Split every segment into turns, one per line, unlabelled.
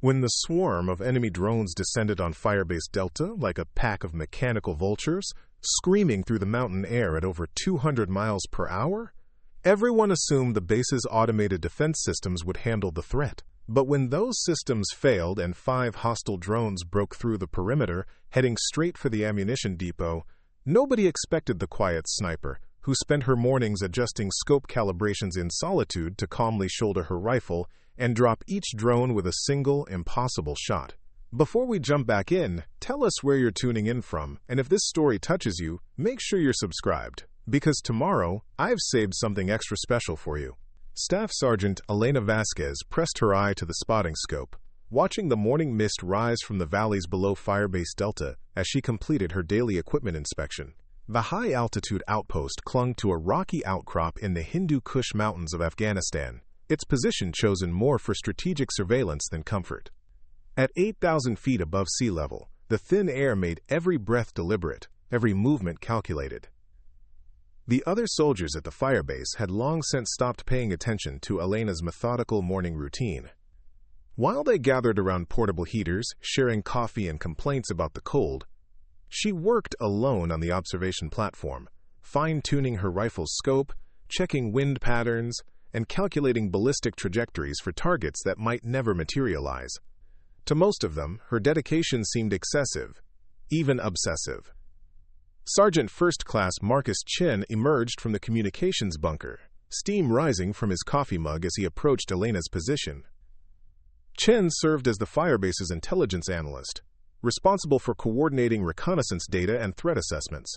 When the swarm of enemy drones descended on Firebase Delta like a pack of mechanical vultures, screaming through the mountain air at over 200 miles per hour, everyone assumed the base's automated defense systems would handle the threat. But when those systems failed and 5 hostile drones broke through the perimeter, heading straight for the ammunition depot, nobody expected the quiet sniper, who spent her mornings adjusting scope calibrations in solitude to calmly shoulder her rifle and drop each drone with a single, impossible shot. Before we jump back in, tell us where you're tuning in from, and if this story touches you, make sure you're subscribed, because tomorrow, I've saved something extra special for you. Staff Sergeant Elena Vasquez pressed her eye to the spotting scope, watching the morning mist rise from the valleys below Firebase Delta as she completed her daily equipment inspection. The high-altitude outpost clung to a rocky outcrop in the Hindu Kush Mountains of Afghanistan, its position chosen more for strategic surveillance than comfort. At 8,000 feet above sea level, the thin air made every breath deliberate, every movement calculated. The other soldiers at the firebase had long since stopped paying attention to Elena's methodical morning routine. While they gathered around portable heaters, sharing coffee and complaints about the cold, she worked alone on the observation platform, fine-tuning her rifle's scope, checking wind patterns, and calculating ballistic trajectories for targets that might never materialize. To most of them, her dedication seemed excessive, even obsessive. Sergeant First Class Marcus Chen emerged from the communications bunker, steam rising from his coffee mug as he approached Elena's position. Chen served as the Firebase's intelligence analyst, responsible for coordinating reconnaissance data and threat assessments.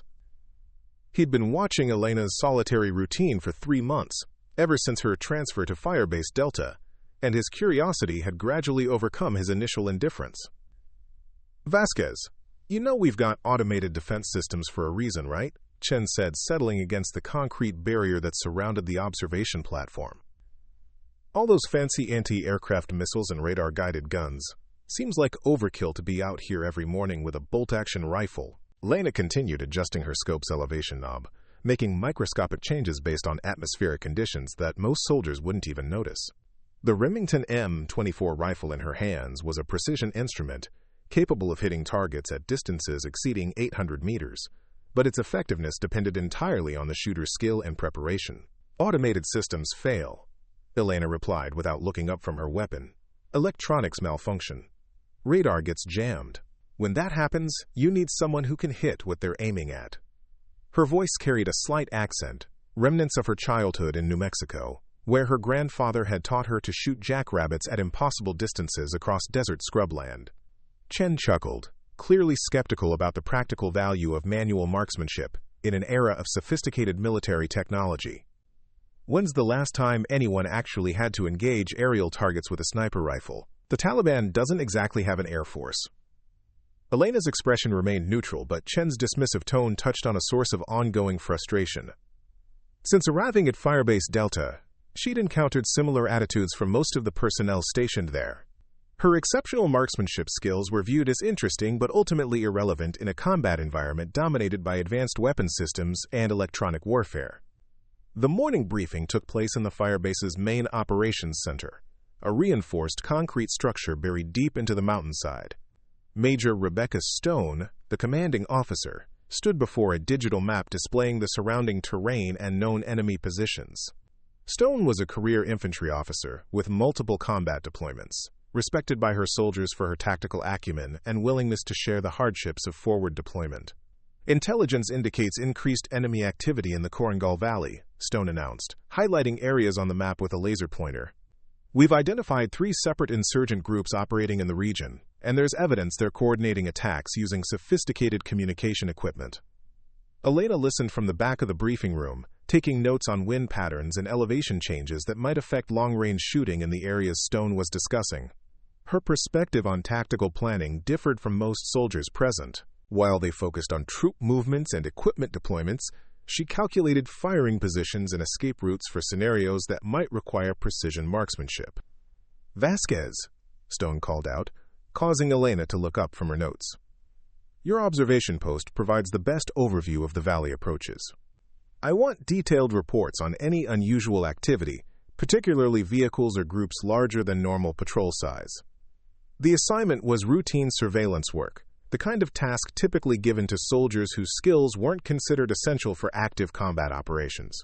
He'd been watching Elena's solitary routine for 3 months, ever since her transfer to Firebase Delta, and his curiosity had gradually overcome his initial indifference. "Vasquez, you know we've got automated defense systems for a reason, right?" Chen said, settling against the concrete barrier that surrounded the observation platform. "All those fancy anti-aircraft missiles and radar-guided guns. Seems like overkill to be out here every morning with a bolt-action rifle." Elena continued adjusting her scope's elevation knob, making microscopic changes based on atmospheric conditions that most soldiers wouldn't even notice. The Remington M24 rifle in her hands was a precision instrument, capable of hitting targets at distances exceeding 800 meters, but its effectiveness depended entirely on the shooter's skill and preparation. "Automated systems fail," Elena replied without looking up from her weapon. "Electronics malfunction. Radar gets jammed. When that happens, you need someone who can hit what they're aiming at." Her voice carried a slight accent, remnants of her childhood in New Mexico, where her grandfather had taught her to shoot jackrabbits at impossible distances across desert scrubland. Chen chuckled, clearly skeptical about the practical value of manual marksmanship in an era of sophisticated military technology. "When's the last time anyone actually had to engage aerial targets with a sniper rifle? The Taliban doesn't exactly have an air force." Elena's expression remained neutral, but Chen's dismissive tone touched on a source of ongoing frustration. Since arriving at Firebase Delta, she'd encountered similar attitudes from most of the personnel stationed there. Her exceptional marksmanship skills were viewed as interesting but ultimately irrelevant in a combat environment dominated by advanced weapon systems and electronic warfare. The morning briefing took place in the Firebase's main operations center, a reinforced concrete structure buried deep into the mountainside. Major Rebecca Stone, the commanding officer, stood before a digital map displaying the surrounding terrain and known enemy positions. Stone was a career infantry officer with multiple combat deployments, respected by her soldiers for her tactical acumen and willingness to share the hardships of forward deployment. "Intelligence indicates increased enemy activity in the Korangal Valley," Stone announced, highlighting areas on the map with a laser pointer. "We've identified 3 separate insurgent groups operating in the region, and there's evidence they're coordinating attacks using sophisticated communication equipment." Elena listened from the back of the briefing room, taking notes on wind patterns and elevation changes that might affect long-range shooting in the areas Stone was discussing. Her perspective on tactical planning differed from most soldiers present. While they focused on troop movements and equipment deployments, she calculated firing positions and escape routes for scenarios that might require precision marksmanship. "Vasquez," Stone called out, causing Elena to look up from her notes. "Your observation post provides the best overview of the valley approaches. I want detailed reports on any unusual activity, particularly vehicles or groups larger than normal patrol size." The assignment was routine surveillance work, the kind of task typically given to soldiers whose skills weren't considered essential for active combat operations.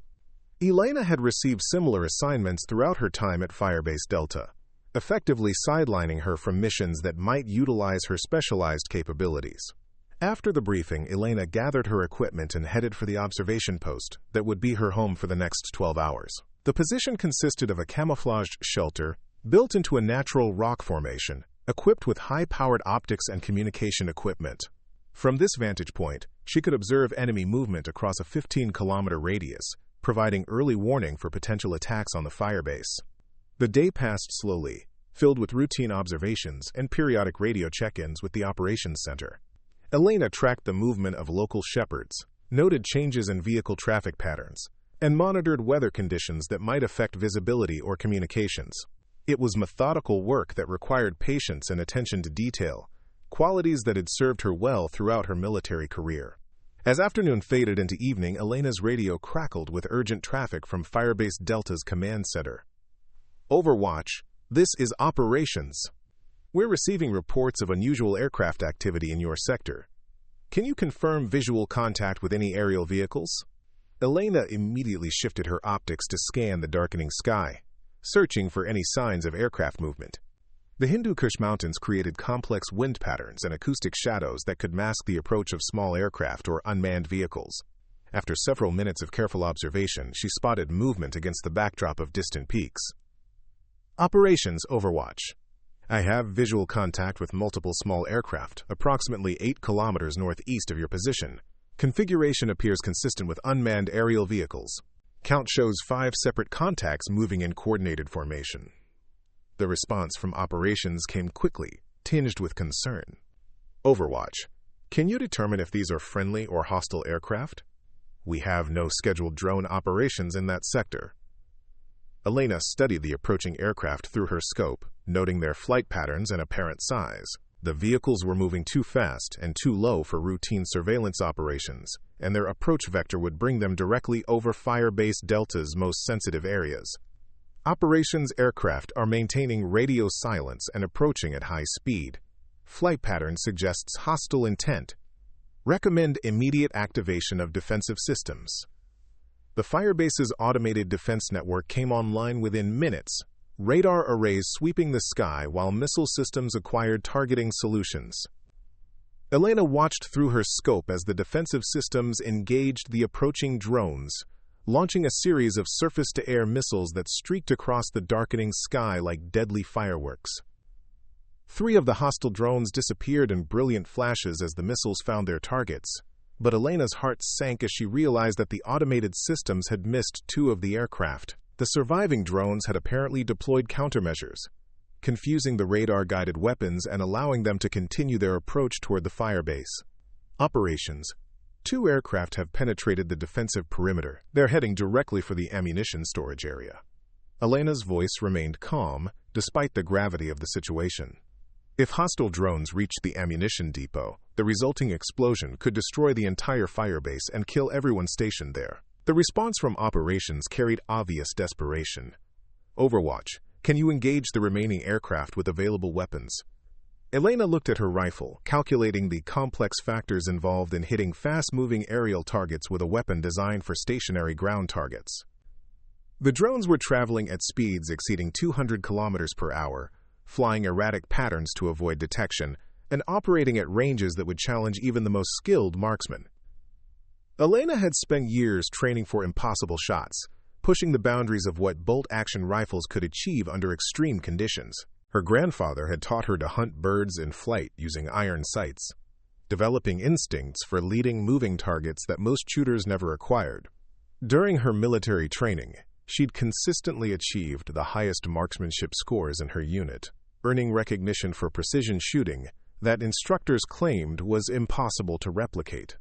Elena had received similar assignments throughout her time at Firebase Delta, effectively sidelining her from missions that might utilize her specialized capabilities. After the briefing, Elena gathered her equipment and headed for the observation post that would be her home for the next 12 hours. The position consisted of a camouflaged shelter built into a natural rock formation, equipped with high-powered optics and communication equipment. From this vantage point, she could observe enemy movement across a 15-kilometer radius, providing early warning for potential attacks on the firebase. The day passed slowly, filled with routine observations and periodic radio check-ins with the operations center. Elena tracked the movement of local shepherds, noted changes in vehicle traffic patterns, and monitored weather conditions that might affect visibility or communications. It was methodical work that required patience and attention to detail, qualities that had served her well throughout her military career. As afternoon faded into evening, Elena's radio crackled with urgent traffic from Firebase Delta's command center. Overwatch, this is operations. We're receiving reports of unusual aircraft activity in your sector. Can you confirm visual contact with any aerial vehicles? Elena immediately shifted her optics to scan the darkening sky, searching for any signs of aircraft movement. The Hindu Kush Mountains created complex wind patterns and acoustic shadows that could mask the approach of small aircraft or unmanned vehicles. After several minutes of careful observation, she spotted movement against the backdrop of distant peaks. Operations Overwatch. I have visual contact with multiple small aircraft, approximately 8 kilometers northeast of your position. Configuration appears consistent with unmanned aerial vehicles. Count shows 5 separate contacts moving in coordinated formation. The response from operations came quickly, tinged with concern. Overwatch. Can you determine if these are friendly or hostile aircraft? We have no scheduled drone operations in that sector. Elena studied the approaching aircraft through her scope, noting their flight patterns and apparent size. The vehicles were moving too fast and too low for routine surveillance operations, and their approach vector would bring them directly over Firebase Delta's most sensitive areas. Operations aircraft are maintaining radio silence and approaching at high speed. Flight pattern suggests hostile intent. Recommend immediate activation of defensive systems. The Firebase's automated defense network came online within minutes, radar arrays sweeping the sky while missile systems acquired targeting solutions. Elena watched through her scope as the defensive systems engaged the approaching drones, launching a series of surface-to-air missiles that streaked across the darkening sky like deadly fireworks. 3 of the hostile drones disappeared in brilliant flashes as the missiles found their targets, but Elena's heart sank as she realized that the automated systems had missed 2 of the aircraft. The surviving drones had apparently deployed countermeasures, confusing the radar-guided weapons and allowing them to continue their approach toward the firebase. Operations. 2 aircraft have penetrated the defensive perimeter. They're heading directly for the ammunition storage area. Elena's voice remained calm, despite the gravity of the situation. If hostile drones reached the ammunition depot, the resulting explosion could destroy the entire firebase and kill everyone stationed there. The response from operations carried obvious desperation. Overwatch, can you engage the remaining aircraft with available weapons? Elena looked at her rifle, calculating the complex factors involved in hitting fast-moving aerial targets with a weapon designed for stationary ground targets. The drones were traveling at speeds exceeding 200 kilometers per hour, flying erratic patterns to avoid detection, and operating at ranges that would challenge even the most skilled marksman. Elena had spent years training for impossible shots, pushing the boundaries of what bolt-action rifles could achieve under extreme conditions. Her grandfather had taught her to hunt birds in flight using iron sights, developing instincts for leading moving targets that most shooters never acquired. During her military training, she'd consistently achieved the highest marksmanship scores in her unit, earning recognition for precision shooting that instructors claimed was impossible to replicate.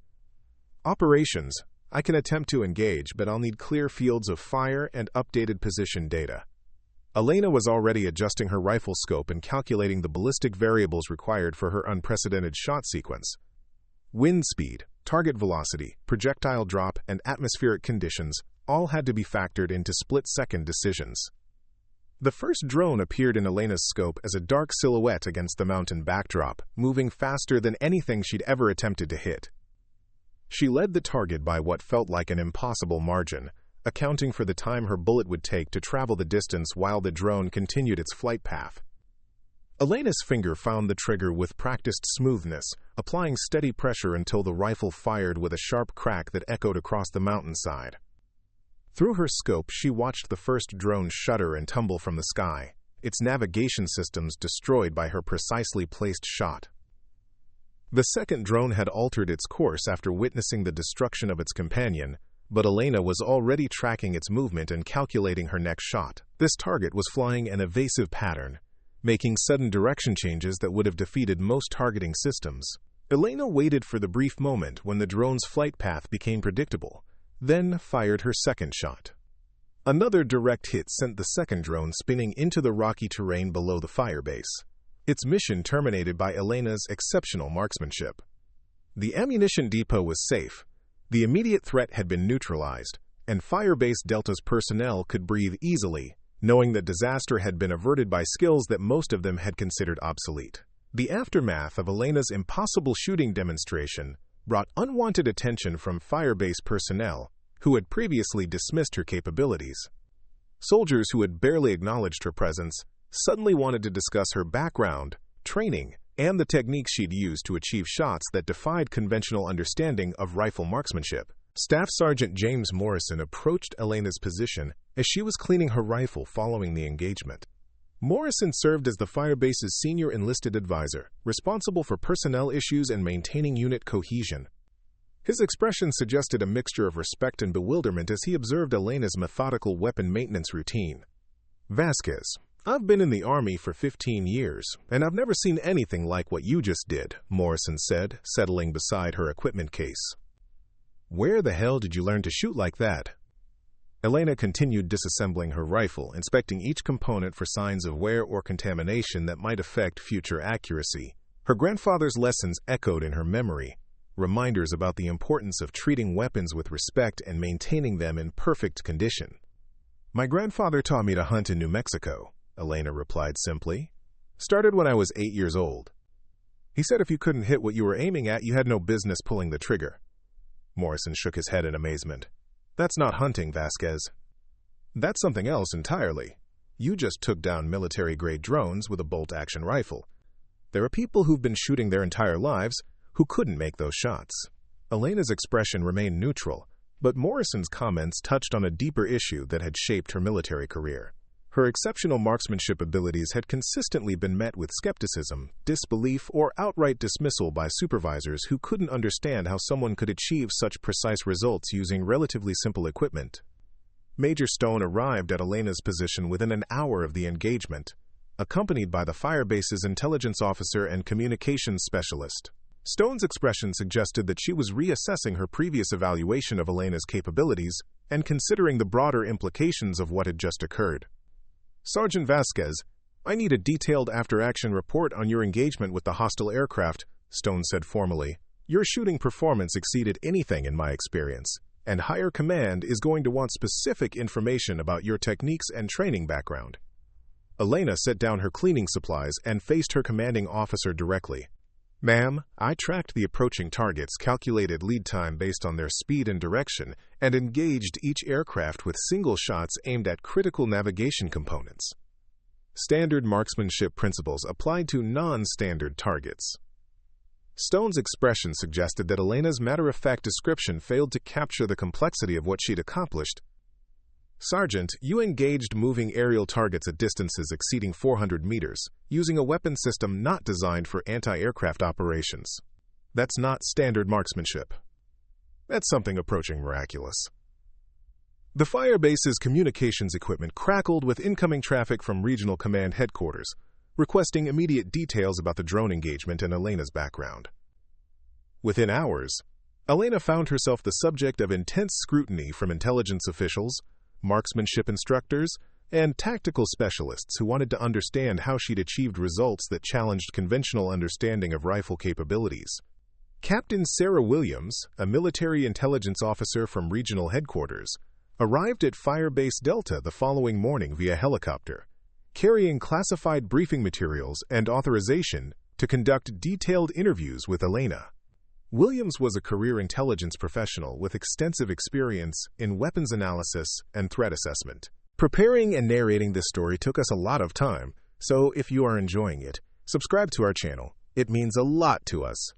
Operations. I can attempt to engage, but I'll need clear fields of fire and updated position data. Elena was already adjusting her rifle scope and calculating the ballistic variables required for her unprecedented shot sequence. Wind speed, target velocity, projectile drop, and atmospheric conditions all had to be factored into split-second decisions. The first drone appeared in Elena's scope as a dark silhouette against the mountain backdrop, moving faster than anything she'd ever attempted to hit. She led the target by what felt like an impossible margin, accounting for the time her bullet would take to travel the distance while the drone continued its flight path. Elena's finger found the trigger with practiced smoothness, applying steady pressure until the rifle fired with a sharp crack that echoed across the mountainside. Through her scope, she watched the first drone shudder and tumble from the sky, its navigation systems destroyed by her precisely placed shot. The second drone had altered its course after witnessing the destruction of its companion, but Elena was already tracking its movement and calculating her next shot. This target was flying an evasive pattern, making sudden direction changes that would have defeated most targeting systems. Elena waited for the brief moment when the drone's flight path became predictable, then fired her second shot. Another direct hit sent the second drone spinning into the rocky terrain below the firebase, its mission terminated by Elena's exceptional marksmanship. The ammunition depot was safe, the immediate threat had been neutralized, and Firebase Delta's personnel could breathe easily, knowing that disaster had been averted by skills that most of them had considered obsolete. The aftermath of Elena's impossible shooting demonstration brought unwanted attention from Firebase personnel, who had previously dismissed her capabilities. Soldiers who had barely acknowledged her presence suddenly wanted to discuss her background, training, and the techniques she'd used to achieve shots that defied conventional understanding of rifle marksmanship. Staff Sergeant James Morrison approached Elena's position as she was cleaning her rifle following the engagement. Morrison served as the Firebase's senior enlisted advisor, responsible for personnel issues and maintaining unit cohesion. His expression suggested a mixture of respect and bewilderment as he observed Elena's methodical weapon maintenance routine. "Vasquez, I've been in the Army for 15 years, and I've never seen anything like what you just did," Morrison said, settling beside her equipment case. "Where the hell did you learn to shoot like that?" Elena continued disassembling her rifle, inspecting each component for signs of wear or contamination that might affect future accuracy. Her grandfather's lessons echoed in her memory, reminders about the importance of treating weapons with respect and maintaining them in perfect condition. "My grandfather taught me to hunt in New Mexico," Elena replied simply. "Started when I was 8 years old. He said if you couldn't hit what you were aiming at, you had no business pulling the trigger." Morrison shook his head in amazement. "That's not hunting, Vasquez. That's something else entirely. You just took down military-grade drones with a bolt-action rifle. There are people who've been shooting their entire lives who couldn't make those shots." Elena's expression remained neutral, but Morrison's comments touched on a deeper issue that had shaped her military career. Her exceptional marksmanship abilities had consistently been met with skepticism, disbelief, or outright dismissal by supervisors who couldn't understand how someone could achieve such precise results using relatively simple equipment. Major Stone arrived at Elena's position within an hour of the engagement, accompanied by the Firebase's intelligence officer and communications specialist. Stone's expression suggested that she was reassessing her previous evaluation of Elena's capabilities and considering the broader implications of what had just occurred. "Sergeant Vasquez, I need a detailed after-action report on your engagement with the hostile aircraft," Stone said formally. "Your shooting performance exceeded anything in my experience, and higher command is going to want specific information about your techniques and training background." Elena set down her cleaning supplies and faced her commanding officer directly. "Ma'am, I tracked the approaching targets, calculated lead time based on their speed and direction, and engaged each aircraft with single shots aimed at critical navigation components. Standard marksmanship principles applied to non-standard targets." Stone's expression suggested that Elena's matter-of-fact description failed to capture the complexity of what she'd accomplished. "Sergeant, you engaged moving aerial targets at distances exceeding 400 meters, using a weapon system not designed for anti-aircraft operations. That's not standard marksmanship. That's something approaching miraculous." The Firebase's communications equipment crackled with incoming traffic from Regional Command Headquarters, requesting immediate details about the drone engagement and Elena's background. Within hours, Elena found herself the subject of intense scrutiny from intelligence officials, marksmanship instructors, and tactical specialists who wanted to understand how she'd achieved results that challenged conventional understanding of rifle capabilities. Captain Sarah Williams, a military intelligence officer from regional headquarters, arrived at Firebase Delta the following morning via helicopter, carrying classified briefing materials and authorization to conduct detailed interviews with Elena. Williams was a career intelligence professional with extensive experience in weapons analysis and threat assessment. Preparing and narrating this story took us a lot of time, so if you are enjoying it, subscribe to our channel. It means a lot to us.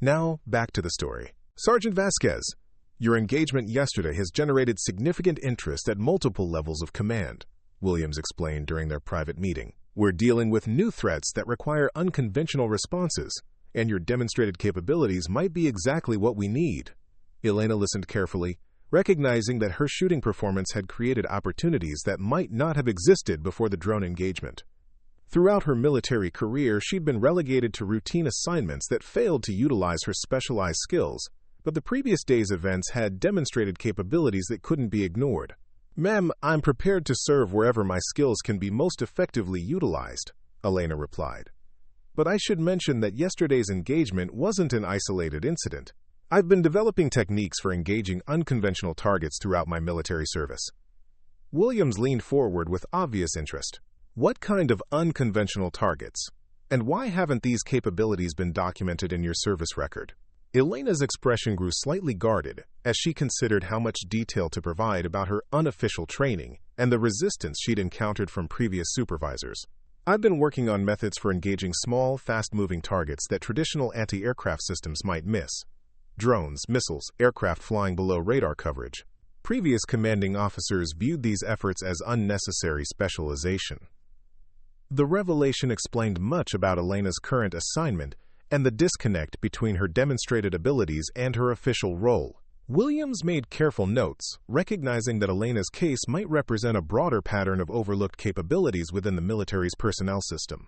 Now, back to the story. Sergeant Vasquez, your engagement yesterday has generated significant interest at multiple levels of command, Williams explained during their private meeting. We're dealing with new threats that require unconventional responses, and your demonstrated capabilities might be exactly what we need. Elena listened carefully, recognizing that her shooting performance had created opportunities that might not have existed before the drone engagement. Throughout her military career, she'd been relegated to routine assignments that failed to utilize her specialized skills, but the previous day's events had demonstrated capabilities that couldn't be ignored. "Ma'am, I'm prepared to serve wherever my skills can be most effectively utilized," Elena replied. "But I should mention that yesterday's engagement wasn't an isolated incident. I've been developing techniques for engaging unconventional targets throughout my military service." Williams leaned forward with obvious interest. "What kind of unconventional targets? And why haven't these capabilities been documented in your service record?" Elena's expression grew slightly guarded as she considered how much detail to provide about her unofficial training and the resistance she'd encountered from previous supervisors. "I've been working on methods for engaging small, fast-moving targets that traditional anti-aircraft systems might miss. Drones, missiles, aircraft flying below radar coverage. Previous commanding officers viewed these efforts as unnecessary specialization." The revelation explained much about Elena's current assignment and the disconnect between her demonstrated abilities and her official role. Williams made careful notes, recognizing that Elena's case might represent a broader pattern of overlooked capabilities within the military's personnel system.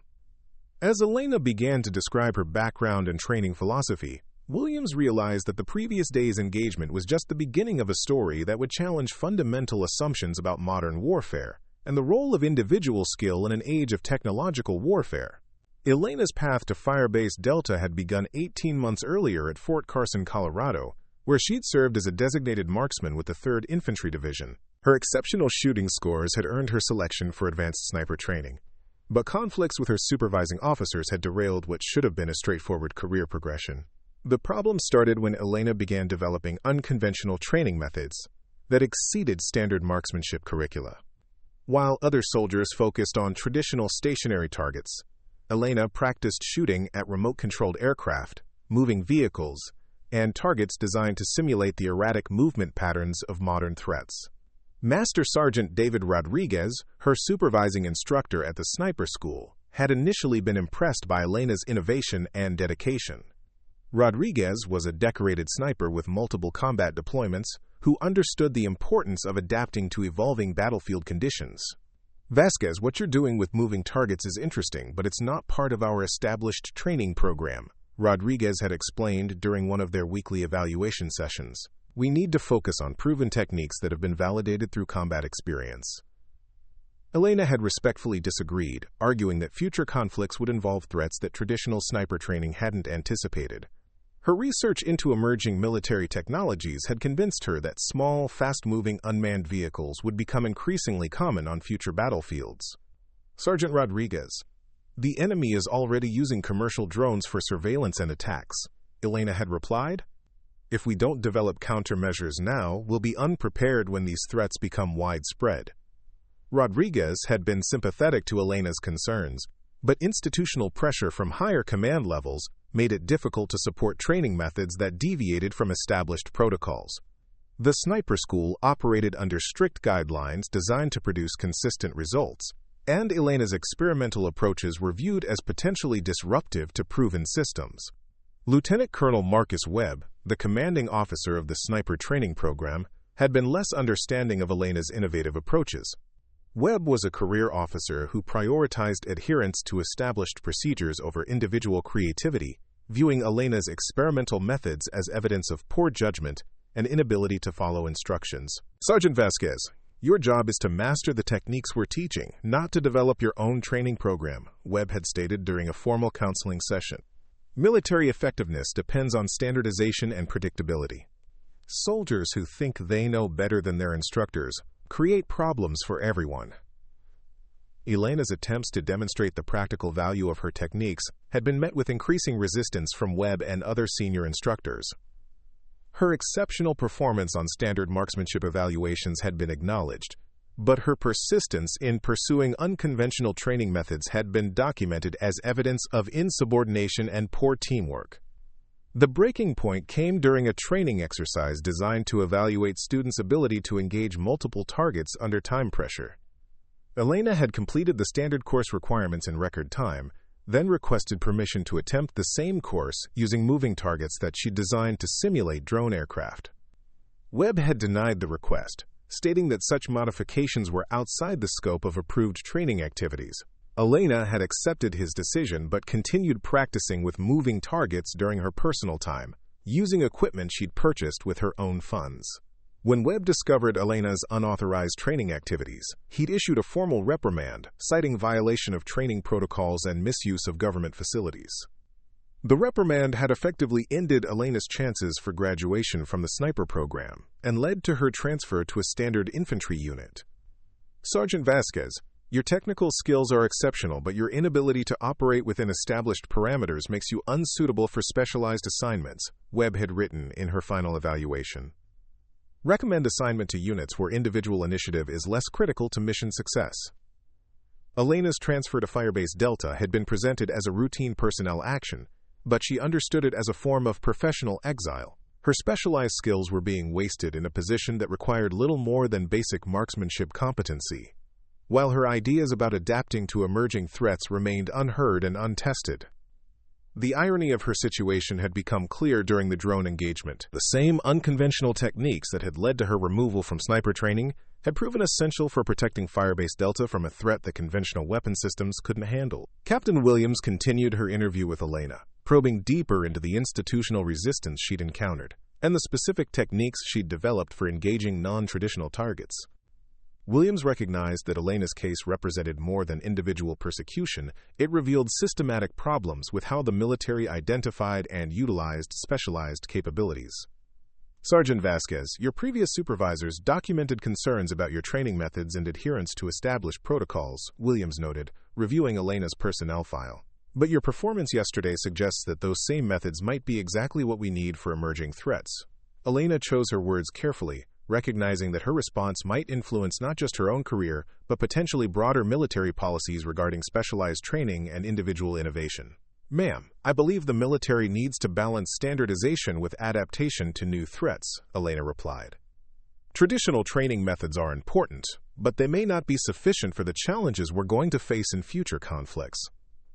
As Elena began to describe her background and training philosophy, Williams realized that the previous day's engagement was just the beginning of a story that would challenge fundamental assumptions about modern warfare and the role of individual skill in an age of technological warfare. Elena's path to Firebase Delta had begun 18 months earlier at Fort Carson, Colorado, where she'd served as a designated marksman with the 3rd Infantry Division. Her exceptional shooting scores had earned her selection for advanced sniper training, but conflicts with her supervising officers had derailed what should have been a straightforward career progression. The problem started when Elena began developing unconventional training methods that exceeded standard marksmanship curricula. While other soldiers focused on traditional stationary targets, Elena practiced shooting at remote-controlled aircraft, moving vehicles, and targets designed to simulate the erratic movement patterns of modern threats. Master Sergeant David Rodriguez, her supervising instructor at the sniper school, had initially been impressed by Elena's innovation and dedication. Rodriguez was a decorated sniper with multiple combat deployments who understood the importance of adapting to evolving battlefield conditions. "Vasquez, what you're doing with moving targets is interesting, but it's not part of our established training program," Rodriguez had explained during one of their weekly evaluation sessions. "We need to focus on proven techniques that have been validated through combat experience." Elena had respectfully disagreed, arguing that future conflicts would involve threats that traditional sniper training hadn't anticipated. Her research into emerging military technologies had convinced her that small, fast-moving unmanned vehicles would become increasingly common on future battlefields. "Sergeant Rodriguez, the enemy is already using commercial drones for surveillance and attacks," Elena had replied. "If we don't develop countermeasures now, we'll be unprepared when these threats become widespread." Rodriguez had been sympathetic to Elena's concerns, but institutional pressure from higher command levels made it difficult to support training methods that deviated from established protocols. The sniper school operated under strict guidelines designed to produce consistent results, and Elena's experimental approaches were viewed as potentially disruptive to proven systems. Lieutenant Colonel Marcus Webb, the commanding officer of the sniper training program, had been less understanding of Elena's innovative approaches. Webb was a career officer who prioritized adherence to established procedures over individual creativity, viewing Elena's experimental methods as evidence of poor judgment and inability to follow instructions. "Sergeant Vasquez, your job is to master the techniques we're teaching, not to develop your own training program," Webb had stated during a formal counseling session. "Military effectiveness depends on standardization and predictability. Soldiers who think they know better than their instructors create problems for everyone." Elena's attempts to demonstrate the practical value of her techniques had been met with increasing resistance from Webb and other senior instructors. Her exceptional performance on standard marksmanship evaluations had been acknowledged, but her persistence in pursuing unconventional training methods had been documented as evidence of insubordination and poor teamwork. The breaking point came during a training exercise designed to evaluate students' ability to engage multiple targets under time pressure. Elena had completed the standard course requirements in record time, then requested permission to attempt the same course using moving targets that she'd designed to simulate drone aircraft. Webb had denied the request, stating that such modifications were outside the scope of approved training activities. Elena had accepted his decision but continued practicing with moving targets during her personal time, using equipment she'd purchased with her own funds. When Webb discovered Elena's unauthorized training activities, he'd issued a formal reprimand, citing violation of training protocols and misuse of government facilities. The reprimand had effectively ended Elena's chances for graduation from the sniper program and led to her transfer to a standard infantry unit. Sergeant Vasquez, your technical skills are exceptional, but your inability to operate within established parameters makes you unsuitable for specialized assignments, Webb had written in her final evaluation. Recommend assignment to units where individual initiative is less critical to mission success. Elena's transfer to Firebase Delta had been presented as a routine personnel action, but she understood it as a form of professional exile. Her specialized skills were being wasted in a position that required little more than basic marksmanship competency, while her ideas about adapting to emerging threats remained unheard and untested. The irony of her situation had become clear during the drone engagement. The same unconventional techniques that had led to her removal from sniper training had proven essential for protecting Firebase Delta from a threat that conventional weapon systems couldn't handle. Captain Williams continued her interview with Elena, probing deeper into the institutional resistance she'd encountered and the specific techniques she'd developed for engaging non-traditional targets. Williams recognized that Elena's case represented more than individual persecution. It revealed systematic problems with how the military identified and utilized specialized capabilities. Sergeant Vasquez, your previous supervisors documented concerns about your training methods and adherence to established protocols, Williams noted, reviewing Elena's personnel file. But your performance yesterday suggests that those same methods might be exactly what we need for emerging threats. Elena chose her words carefully, recognizing that her response might influence not just her own career, but potentially broader military policies regarding specialized training and individual innovation. Ma'am, I believe the military needs to balance standardization with adaptation to new threats, Elena replied. Traditional training methods are important, but they may not be sufficient for the challenges we're going to face in future conflicts.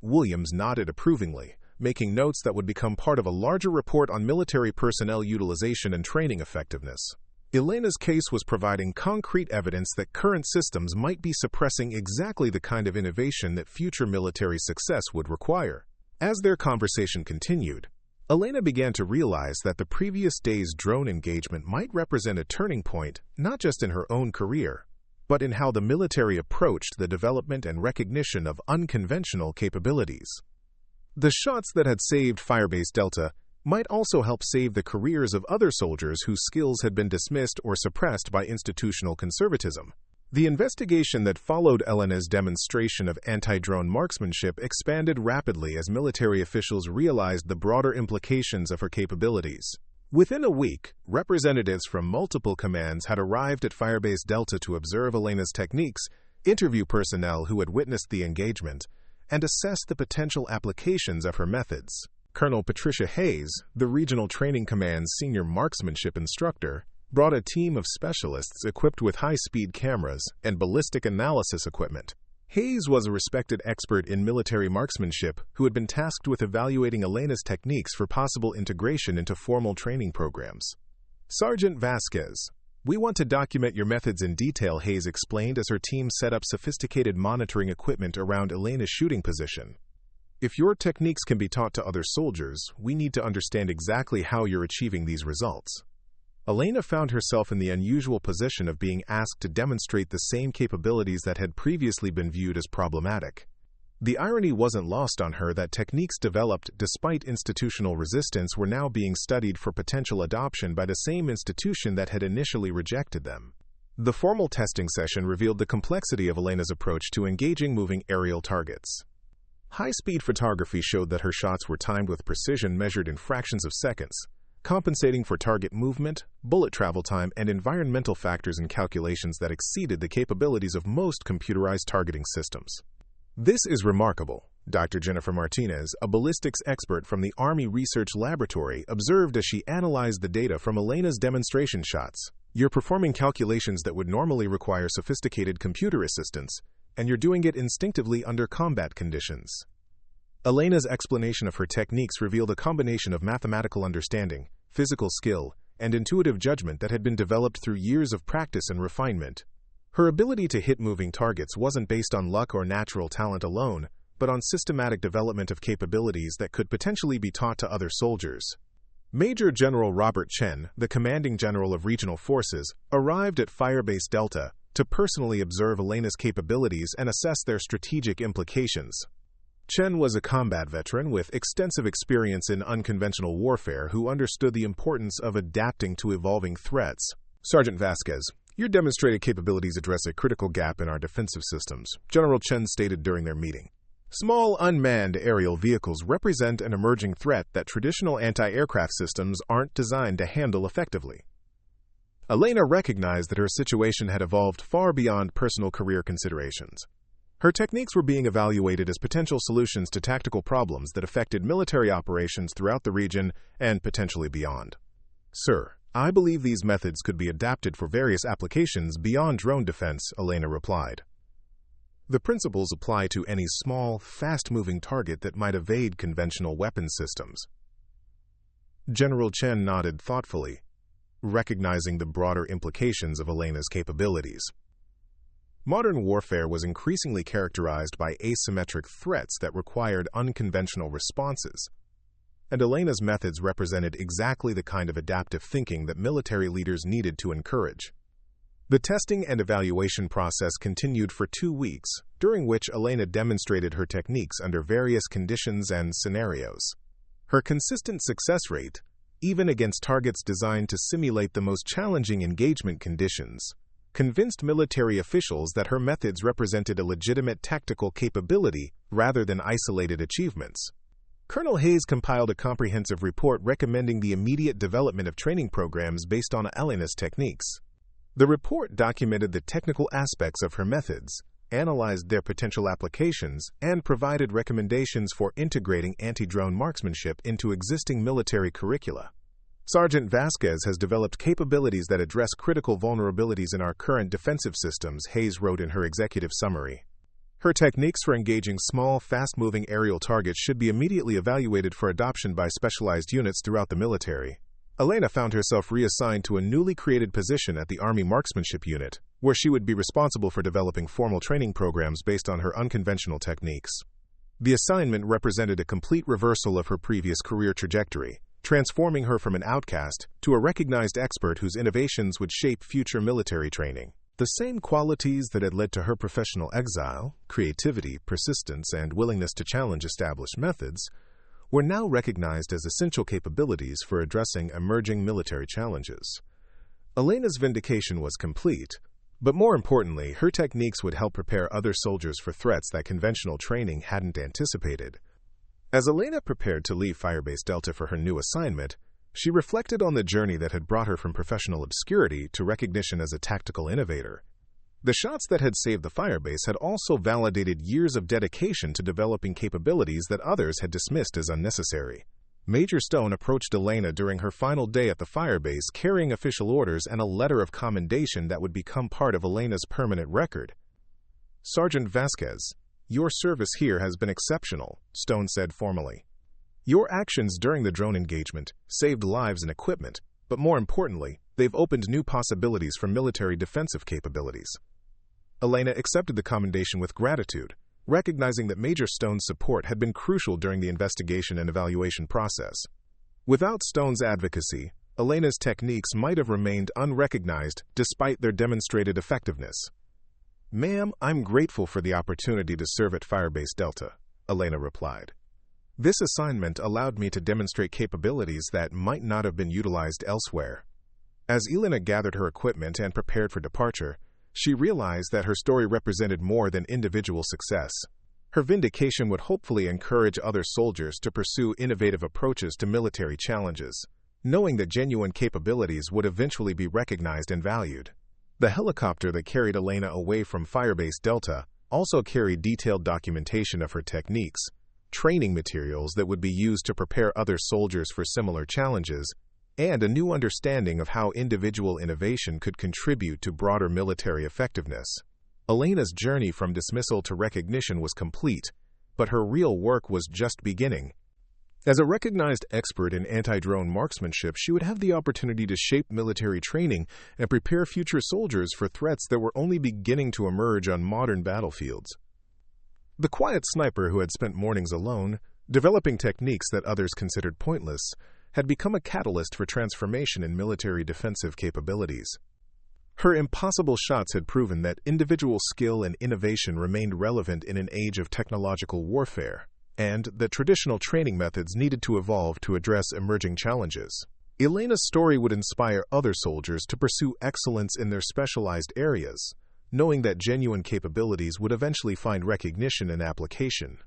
Williams nodded approvingly, making notes that would become part of a larger report on military personnel utilization and training effectiveness. Elena's case was providing concrete evidence that current systems might be suppressing exactly the kind of innovation that future military success would require. As their conversation continued, Elena began to realize that the previous day's drone engagement might represent a turning point, not just in her own career, but in how the military approached the development and recognition of unconventional capabilities. The shots that had saved Firebase Delta might also help save the careers of other soldiers whose skills had been dismissed or suppressed by institutional conservatism. The investigation that followed Elena's demonstration of anti-drone marksmanship expanded rapidly as military officials realized the broader implications of her capabilities. Within a week, representatives from multiple commands had arrived at Firebase Delta to observe Elena's techniques, interview personnel who had witnessed the engagement, and assess the potential applications of her methods. Colonel Patricia Hayes, the Regional Training Command's senior marksmanship instructor, brought a team of specialists equipped with high-speed cameras and ballistic analysis equipment. Hayes was a respected expert in military marksmanship who had been tasked with evaluating Elena's techniques for possible integration into formal training programs. Sergeant Vasquez, we want to document your methods in detail, Hayes explained as her team set up sophisticated monitoring equipment around Elena's shooting position. If your techniques can be taught to other soldiers, we need to understand exactly how you're achieving these results. Elena found herself in the unusual position of being asked to demonstrate the same capabilities that had previously been viewed as problematic. The irony wasn't lost on her that techniques developed despite institutional resistance were now being studied for potential adoption by the same institution that had initially rejected them. The formal testing session revealed the complexity of Elena's approach to engaging moving aerial targets. High-speed photography showed that her shots were timed with precision measured in fractions of seconds, compensating for target movement, bullet travel time, and environmental factors in calculations that exceeded the capabilities of most computerized targeting systems. This is remarkable, Dr. Jennifer Martinez, a ballistics expert from the Army Research Laboratory, observed as she analyzed the data from Elena's demonstration shots. You're performing calculations that would normally require sophisticated computer assistance, and you're doing it instinctively under combat conditions. Elena's explanation of her techniques revealed a combination of mathematical understanding, physical skill, and intuitive judgment that had been developed through years of practice and refinement. Her ability to hit moving targets wasn't based on luck or natural talent alone, but on systematic development of capabilities that could potentially be taught to other soldiers. Major General Robert Chen, the commanding general of regional forces, arrived at Firebase Delta to personally observe Elena's capabilities and assess their strategic implications. Chen was a combat veteran with extensive experience in unconventional warfare who understood the importance of adapting to evolving threats. Sergeant Vasquez, your demonstrated capabilities address a critical gap in our defensive systems, General Chen stated during their meeting. Small unmanned aerial vehicles represent an emerging threat that traditional anti-aircraft systems aren't designed to handle effectively. Elena recognized that her situation had evolved far beyond personal career considerations. Her techniques were being evaluated as potential solutions to tactical problems that affected military operations throughout the region and potentially beyond. Sir, I believe these methods could be adapted for various applications beyond drone defense, Elena replied. The principles apply to any small, fast-moving target that might evade conventional weapon systems. General Chen nodded thoughtfully, recognizing the broader implications of Elena's capabilities. Modern warfare was increasingly characterized by asymmetric threats that required unconventional responses, and Elena's methods represented exactly the kind of adaptive thinking that military leaders needed to encourage. The testing and evaluation process continued for 2 weeks, during which Elena demonstrated her techniques under various conditions and scenarios. Her consistent success rate, even against targets designed to simulate the most challenging engagement conditions, convinced military officials that her methods represented a legitimate tactical capability rather than isolated achievements. Colonel Hayes compiled a comprehensive report recommending the immediate development of training programs based on Elena's techniques. The report documented the technical aspects of her methods, analyzed their potential applications, and provided recommendations for integrating anti-drone marksmanship into existing military curricula. Sergeant Vasquez has developed capabilities that address critical vulnerabilities in our current defensive systems, Hayes wrote in her executive summary. Her techniques for engaging small, fast-moving aerial targets should be immediately evaluated for adoption by specialized units throughout the military. Elena found herself reassigned to a newly created position at the Army Marksmanship Unit, where she would be responsible for developing formal training programs based on her unconventional techniques. The assignment represented a complete reversal of her previous career trajectory, transforming her from an outcast to a recognized expert whose innovations would shape future military training. The same qualities that had led to her professional exile, creativity, persistence, and willingness to challenge established methods, were now recognized as essential capabilities for addressing emerging military challenges. Elena's vindication was complete, but more importantly, her techniques would help prepare other soldiers for threats that conventional training hadn't anticipated. As Elena prepared to leave Firebase Delta for her new assignment, she reflected on the journey that had brought her from professional obscurity to recognition as a tactical innovator. The shots that had saved the Firebase had also validated years of dedication to developing capabilities that others had dismissed as unnecessary. Major Stone approached Elena during her final day at the Firebase carrying official orders and a letter of commendation that would become part of Elena's permanent record. Sergeant Vasquez, your service here has been exceptional, Stone said formally. Your actions during the drone engagement saved lives and equipment, but more importantly, they've opened new possibilities for military defensive capabilities. Elena accepted the commendation with gratitude, recognizing that Major Stone's support had been crucial during the investigation and evaluation process. Without Stone's advocacy, Elena's techniques might have remained unrecognized despite their demonstrated effectiveness. Ma'am, I'm grateful for the opportunity to serve at Firebase Delta, Elena replied. This assignment allowed me to demonstrate capabilities that might not have been utilized elsewhere. As Elena gathered her equipment and prepared for departure, she realized that her story represented more than individual success. Her vindication would hopefully encourage other soldiers to pursue innovative approaches to military challenges, knowing that genuine capabilities would eventually be recognized and valued. The helicopter that carried Elena away from Firebase Delta also carried detailed documentation of her techniques, training materials that would be used to prepare other soldiers for similar challenges, and a new understanding of how individual innovation could contribute to broader military effectiveness. Elena's journey from dismissal to recognition was complete, but her real work was just beginning. As a recognized expert in anti-drone marksmanship, she would have the opportunity to shape military training and prepare future soldiers for threats that were only beginning to emerge on modern battlefields. The quiet sniper who had spent mornings alone, developing techniques that others considered pointless, had become a catalyst for transformation in military defensive capabilities. Her impossible shots had proven that individual skill and innovation remained relevant in an age of technological warfare, and that traditional training methods needed to evolve to address emerging challenges. Elena's story would inspire other soldiers to pursue excellence in their specialized areas, knowing that genuine capabilities would eventually find recognition and application.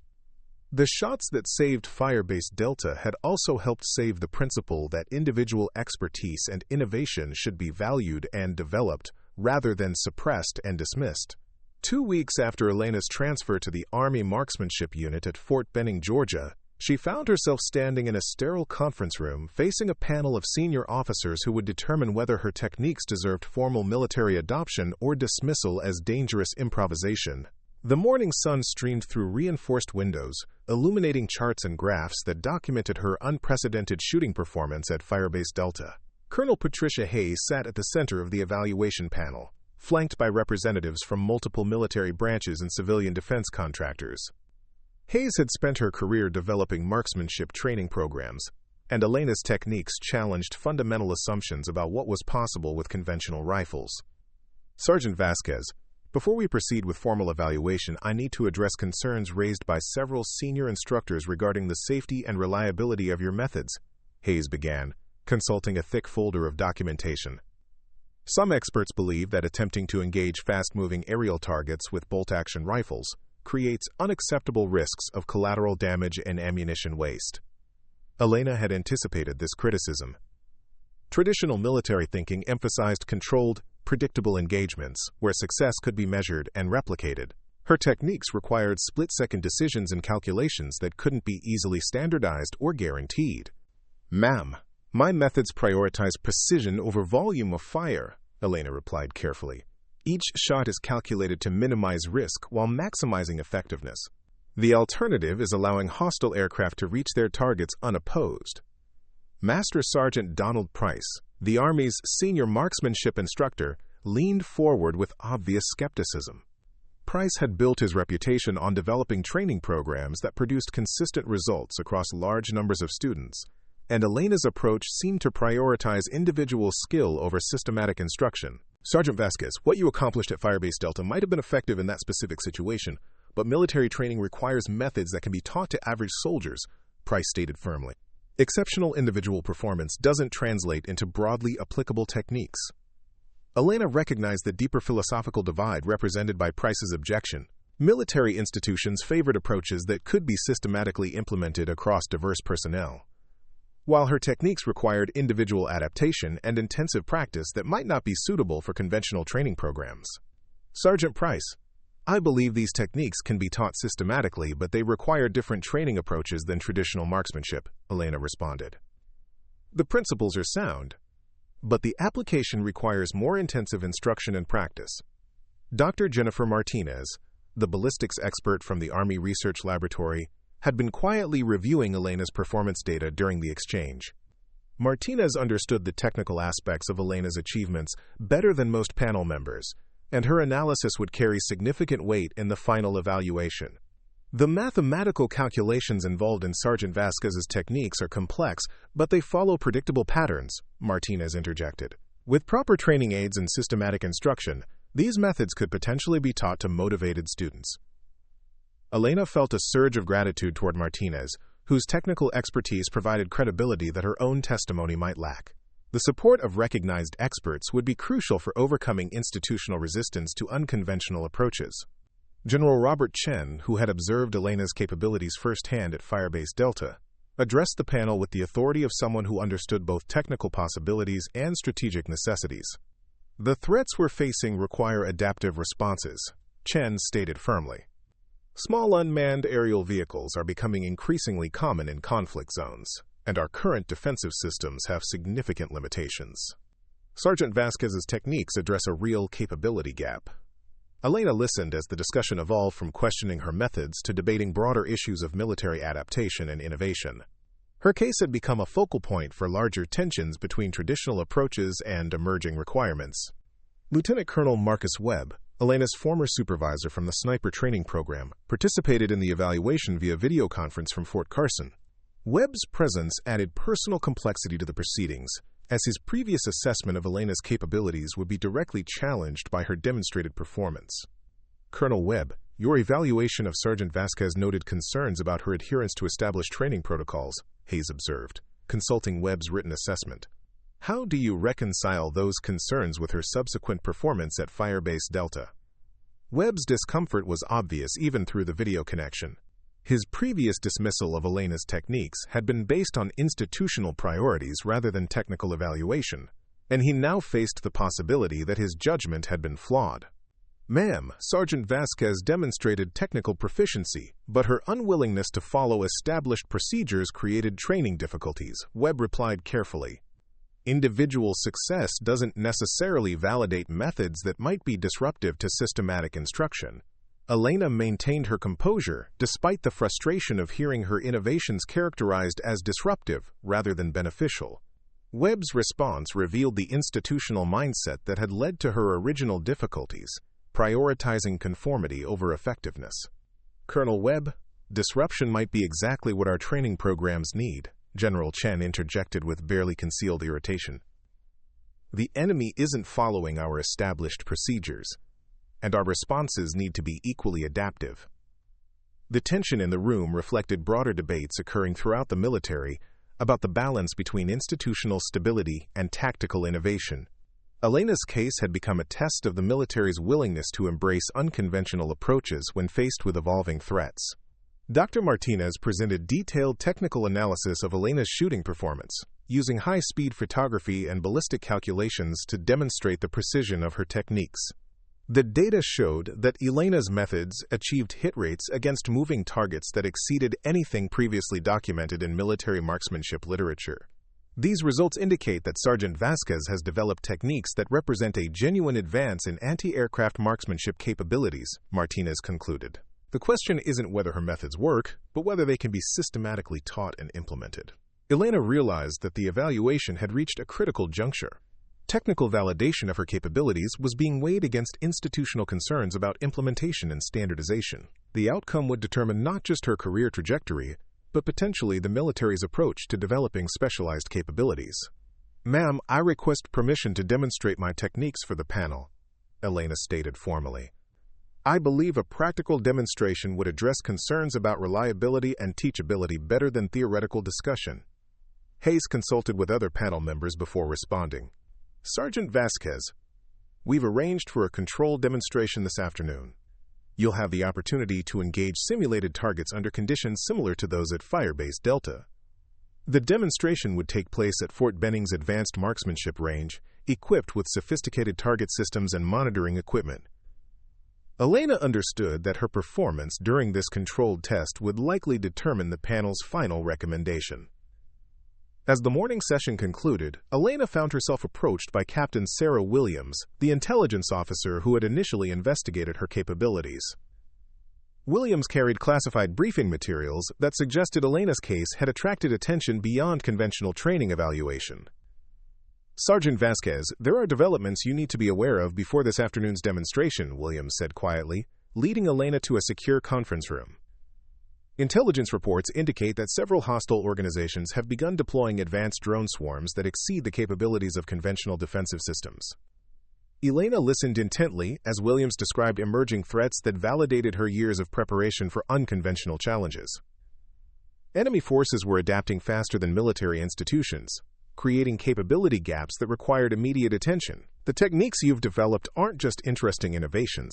The shots that saved Firebase Delta had also helped save the principle that individual expertise and innovation should be valued and developed rather than suppressed and dismissed. 2 weeks after Elena's transfer to the Army Marksmanship Unit at Fort Benning, Georgia, she found herself standing in a sterile conference room facing a panel of senior officers who would determine whether her techniques deserved formal military adoption or dismissal as dangerous improvisation. The morning sun streamed through reinforced windows, illuminating charts and graphs that documented her unprecedented shooting performance at Firebase Delta. Colonel Patricia Hayes sat at the center of the evaluation panel, flanked by representatives from multiple military branches and civilian defense contractors. Hayes had spent her career developing marksmanship training programs, and Elena's techniques challenged fundamental assumptions about what was possible with conventional rifles. Sergeant Vasquez, before we proceed with formal evaluation, I need to address concerns raised by several senior instructors regarding the safety and reliability of your methods, Hayes began, consulting a thick folder of documentation. Some experts believe that attempting to engage fast-moving aerial targets with bolt-action rifles creates unacceptable risks of collateral damage and ammunition waste. Elena had anticipated this criticism. Traditional military thinking emphasized controlled, predictable engagements where success could be measured and replicated. Her techniques required split-second decisions and calculations that couldn't be easily standardized or guaranteed. "Ma'am, my methods prioritize precision over volume of fire," Elena replied carefully. "Each shot is calculated to minimize risk while maximizing effectiveness. The alternative is allowing hostile aircraft to reach their targets unopposed." Master Sergeant Donald Price, the Army's senior marksmanship instructor, leaned forward with obvious skepticism. Price had built his reputation on developing training programs that produced consistent results across large numbers of students, and Elena's approach seemed to prioritize individual skill over systematic instruction. "Sergeant Vasquez, what you accomplished at Firebase Delta might have been effective in that specific situation, but military training requires methods that can be taught to average soldiers," Price stated firmly. "Exceptional individual performance doesn't translate into broadly applicable techniques." Elena recognized the deeper philosophical divide represented by Price's objection. Military institutions favored approaches that could be systematically implemented across diverse personnel, while her techniques required individual adaptation and intensive practice that might not be suitable for conventional training programs. "Sergeant Price, I believe these techniques can be taught systematically, but they require different training approaches than traditional marksmanship," Elena responded. "The principles are sound, but the application requires more intensive instruction and practice." Dr. Jennifer Martinez, the ballistics expert from the Army Research Laboratory, had been quietly reviewing Elena's performance data during the exchange. Martinez understood the technical aspects of Elena's achievements better than most panel members, and her analysis would carry significant weight in the final evaluation. "The mathematical calculations involved in Sergeant Vasquez's techniques are complex, but they follow predictable patterns," Martinez interjected. "With proper training aids and systematic instruction, these methods could potentially be taught to motivated students." Elena felt a surge of gratitude toward Martinez, whose technical expertise provided credibility that her own testimony might lack. The support of recognized experts would be crucial for overcoming institutional resistance to unconventional approaches. General Robert Chen, who had observed Elena's capabilities firsthand at Firebase Delta, addressed the panel with the authority of someone who understood both technical possibilities and strategic necessities. The threats we're facing require adaptive responses, Chen stated firmly. Small unmanned aerial vehicles are becoming increasingly common in conflict zones, and our current defensive systems have significant limitations. Sergeant Vasquez's techniques address a real capability gap. Elena listened as the discussion evolved from questioning her methods to debating broader issues of military adaptation and innovation. Her case had become a focal point for larger tensions between traditional approaches and emerging requirements. Lieutenant Colonel Marcus Webb, Elena's former supervisor from the sniper training program, participated in the evaluation via video conference from Fort Carson. Webb's presence added personal complexity to the proceedings, as his previous assessment of Elena's capabilities would be directly challenged by her demonstrated performance. Colonel Webb, your evaluation of Sergeant Vasquez noted concerns about her adherence to established training protocols, Hayes observed, consulting Webb's written assessment. How do you reconcile those concerns with her subsequent performance at Firebase Delta? Webb's discomfort was obvious even through the video connection. His previous dismissal of Elena's techniques had been based on institutional priorities rather than technical evaluation, and he now faced the possibility that his judgment had been flawed. Ma'am, Sergeant Vasquez demonstrated technical proficiency, but her unwillingness to follow established procedures created training difficulties, Webb replied carefully. Individual success doesn't necessarily validate methods that might be disruptive to systematic instruction. Elena maintained her composure despite the frustration of hearing her innovations characterized as disruptive rather than beneficial. Webb's response revealed the institutional mindset that had led to her original difficulties, prioritizing conformity over effectiveness. Colonel Webb, disruption might be exactly what our training programs need, General Chen interjected with barely concealed irritation. The enemy isn't following our established procedures, and our responses need to be equally adaptive. The tension in the room reflected broader debates occurring throughout the military about the balance between institutional stability and tactical innovation. Elena's case had become a test of the military's willingness to embrace unconventional approaches when faced with evolving threats. Dr. Martinez presented detailed technical analysis of Elena's shooting performance, using high-speed photography and ballistic calculations to demonstrate the precision of her techniques. The data showed that Elena's methods achieved hit rates against moving targets that exceeded anything previously documented in military marksmanship literature. These results indicate that Sergeant Vasquez has developed techniques that represent a genuine advance in anti-aircraft marksmanship capabilities, Martinez concluded. The question isn't whether her methods work, but whether they can be systematically taught and implemented. Elena realized that the evaluation had reached a critical juncture. Technical validation of her capabilities was being weighed against institutional concerns about implementation and standardization. The outcome would determine not just her career trajectory, but potentially the military's approach to developing specialized capabilities. Ma'am, I request permission to demonstrate my techniques for the panel, Elena stated formally. I believe a practical demonstration would address concerns about reliability and teachability better than theoretical discussion. Hayes consulted with other panel members before responding. Sergeant Vasquez, we've arranged for a controlled demonstration this afternoon. You'll have the opportunity to engage simulated targets under conditions similar to those at Firebase Delta. The demonstration would take place at Fort Benning's Advanced Marksmanship Range, equipped with sophisticated target systems and monitoring equipment. Elena understood that her performance during this controlled test would likely determine the panel's final recommendation. As the morning session concluded, Elena found herself approached by Captain Sarah Williams, the intelligence officer who had initially investigated her capabilities. Williams carried classified briefing materials that suggested Elena's case had attracted attention beyond conventional training evaluation. Sergeant Vasquez, there are developments you need to be aware of before this afternoon's demonstration, Williams said quietly, leading Elena to a secure conference room. Intelligence reports indicate that several hostile organizations have begun deploying advanced drone swarms that exceed the capabilities of conventional defensive systems. Elena listened intently as Williams described emerging threats that validated her years of preparation for unconventional challenges. Enemy forces were adapting faster than military institutions, creating capability gaps that required immediate attention. The techniques you've developed aren't just interesting innovations,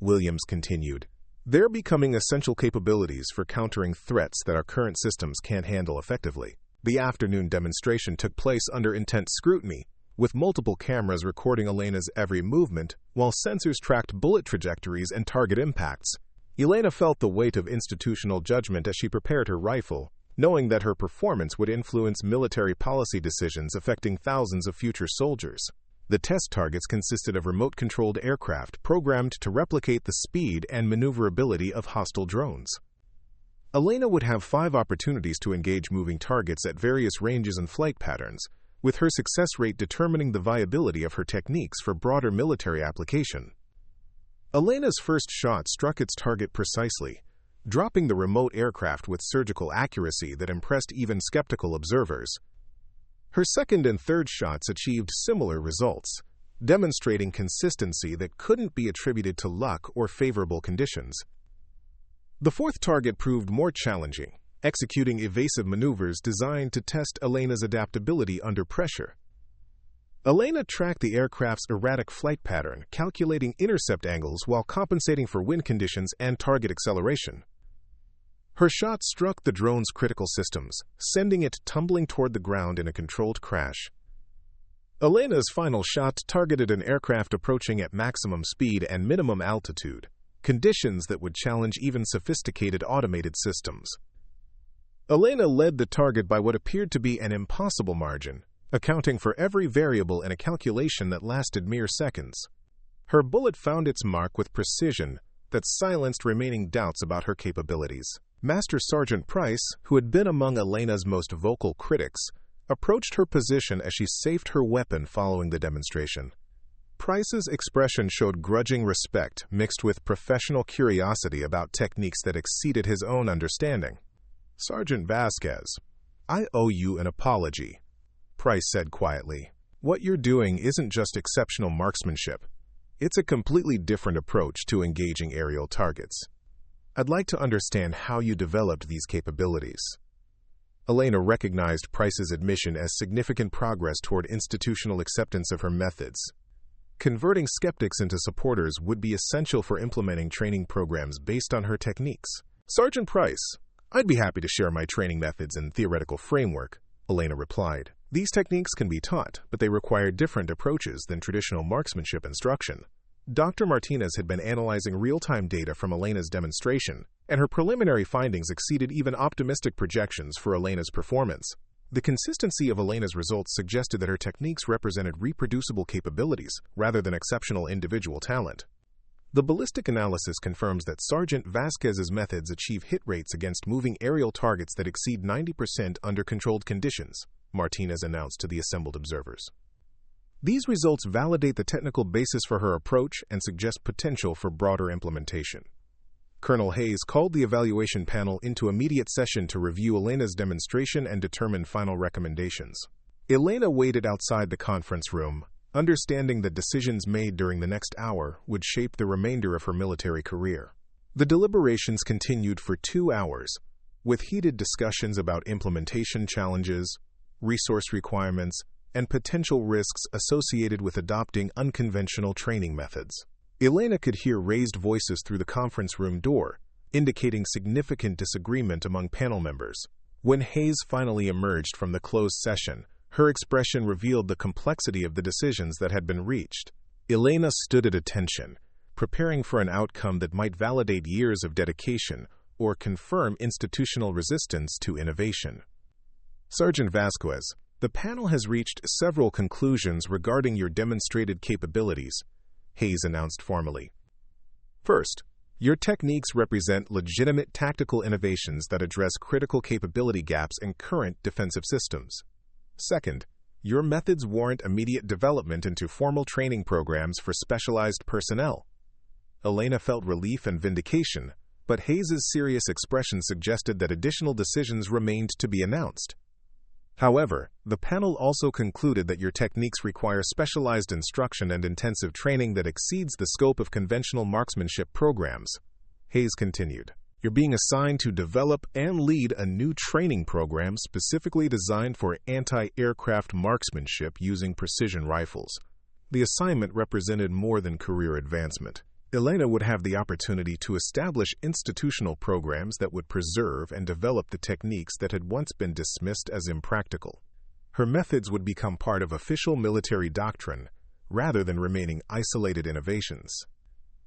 Williams continued. They're becoming essential capabilities for countering threats that our current systems can't handle effectively. The afternoon demonstration took place under intense scrutiny, with multiple cameras recording Elena's every movement, while sensors tracked bullet trajectories and target impacts. Elena felt the weight of institutional judgment as she prepared her rifle, knowing that her performance would influence military policy decisions affecting thousands of future soldiers. The test targets consisted of remote-controlled aircraft programmed to replicate the speed and maneuverability of hostile drones. Elena would have 5 opportunities to engage moving targets at various ranges and flight patterns, with her success rate determining the viability of her techniques for broader military application. Elena's first shot struck its target precisely, dropping the remote aircraft with surgical accuracy that impressed even skeptical observers. Her second and third shots achieved similar results, demonstrating consistency that couldn't be attributed to luck or favorable conditions. The fourth target proved more challenging, executing evasive maneuvers designed to test Elena's adaptability under pressure. Elena tracked the aircraft's erratic flight pattern, calculating intercept angles while compensating for wind conditions and target acceleration. Her shot struck the drone's critical systems, sending it tumbling toward the ground in a controlled crash. Elena's final shot targeted an aircraft approaching at maximum speed and minimum altitude, conditions that would challenge even sophisticated automated systems. Elena led the target by what appeared to be an impossible margin, accounting for every variable in a calculation that lasted mere seconds. Her bullet found its mark with precision that silenced remaining doubts about her capabilities. Master Sergeant Price, who had been among Elena's most vocal critics, approached her position as she safed her weapon following the demonstration. Price's expression showed grudging respect mixed with professional curiosity about techniques that exceeded his own understanding. "Sergeant Vasquez, I owe you an apology," Price said quietly. "What you're doing isn't just exceptional marksmanship. It's a completely different approach to engaging aerial targets. I'd like to understand how you developed these capabilities." Elena recognized Price's admission as significant progress toward institutional acceptance of her methods. Converting skeptics into supporters would be essential for implementing training programs based on her techniques. "Sergeant Price, I'd be happy to share my training methods and theoretical framework," Elena replied. "These techniques can be taught, but they require different approaches than traditional marksmanship instruction." Dr. Martinez had been analyzing real-time data from Elena's demonstration, and her preliminary findings exceeded even optimistic projections for Elena's performance. The consistency of Elena's results suggested that her techniques represented reproducible capabilities rather than exceptional individual talent. The ballistic analysis confirms that Sergeant Vasquez's methods achieve hit rates against moving aerial targets that exceed 90% under controlled conditions, Martinez announced to the assembled observers. These results validate the technical basis for her approach and suggest potential for broader implementation. Colonel Hayes called the evaluation panel into immediate session to review Elena's demonstration and determine final recommendations. Elena waited outside the conference room, understanding that decisions made during the next hour would shape the remainder of her military career. The deliberations continued for 2 hours, with heated discussions about implementation challenges, resource requirements, and potential risks associated with adopting unconventional training methods. Elena could hear raised voices through the conference room door, indicating significant disagreement among panel members. When Hayes finally emerged from the closed session, her expression revealed the complexity of the decisions that had been reached. Elena stood at attention, preparing for an outcome that might validate years of dedication or confirm institutional resistance to innovation. "Sergeant Vasquez, the panel has reached several conclusions regarding your demonstrated capabilities," Hayes announced formally. "First, your techniques represent legitimate tactical innovations that address critical capability gaps in current defensive systems. Second, your methods warrant immediate development into formal training programs for specialized personnel." Elena felt relief and vindication, but Hayes's serious expression suggested that additional decisions remained to be announced. However, the panel also concluded that your techniques require specialized instruction and intensive training that exceeds the scope of conventional marksmanship programs. Hayes continued, You're being assigned to develop and lead a new training program specifically designed for anti-aircraft marksmanship using precision rifles. The assignment represented more than career advancement. Elena would have the opportunity to establish institutional programs that would preserve and develop the techniques that had once been dismissed as impractical. Her methods would become part of official military doctrine, rather than remaining isolated innovations.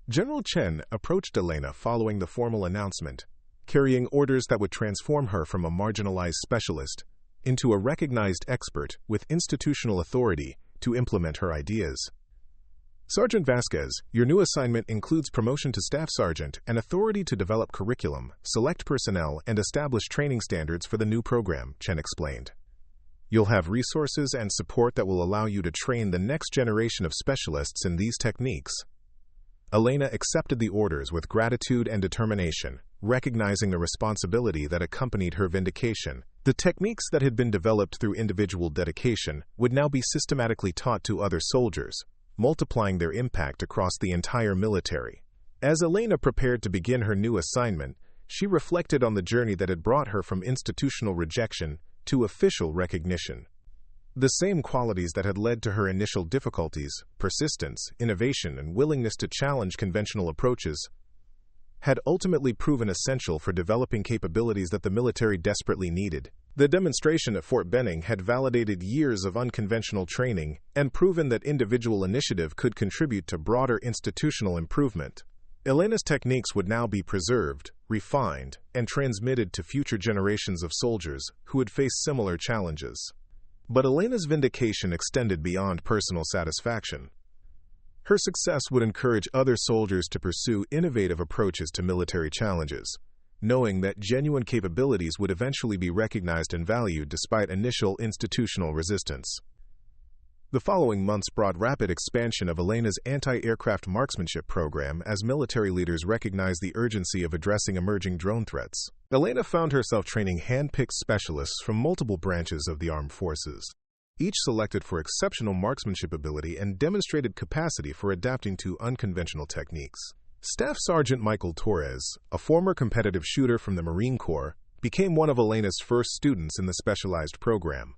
General Chen approached Elena following the formal announcement, carrying orders that would transform her from a marginalized specialist into a recognized expert with institutional authority to implement her ideas. Sergeant Vasquez, your new assignment includes promotion to staff sergeant and authority to develop curriculum, select personnel, and establish training standards for the new program, Chen explained. You'll have resources and support that will allow you to train the next generation of specialists in these techniques. Elena accepted the orders with gratitude and determination, recognizing the responsibility that accompanied her vindication. The techniques that had been developed through individual dedication would now be systematically taught to other soldiers, multiplying their impact across the entire military. As Elena prepared to begin her new assignment, she reflected on the journey that had brought her from institutional rejection to official recognition. The same qualities that had led to her initial difficulties, persistence, innovation, and willingness to challenge conventional approaches, had ultimately proven essential for developing capabilities that the military desperately needed. The demonstration at Fort Benning had validated years of unconventional training and proven that individual initiative could contribute to broader institutional improvement. Elena's techniques would now be preserved, refined, and transmitted to future generations of soldiers who would face similar challenges. But Elena's vindication extended beyond personal satisfaction. Her success would encourage other soldiers to pursue innovative approaches to military challenges, knowing that genuine capabilities would eventually be recognized and valued despite initial institutional resistance. The following months brought rapid expansion of Elena's anti-aircraft marksmanship program as military leaders recognized the urgency of addressing emerging drone threats. Elena found herself training hand-picked specialists from multiple branches of the armed forces, each selected for exceptional marksmanship ability and demonstrated capacity for adapting to unconventional techniques. Staff Sergeant Michael Torres, a former competitive shooter from the Marine Corps, became one of Elena's first students in the specialized program.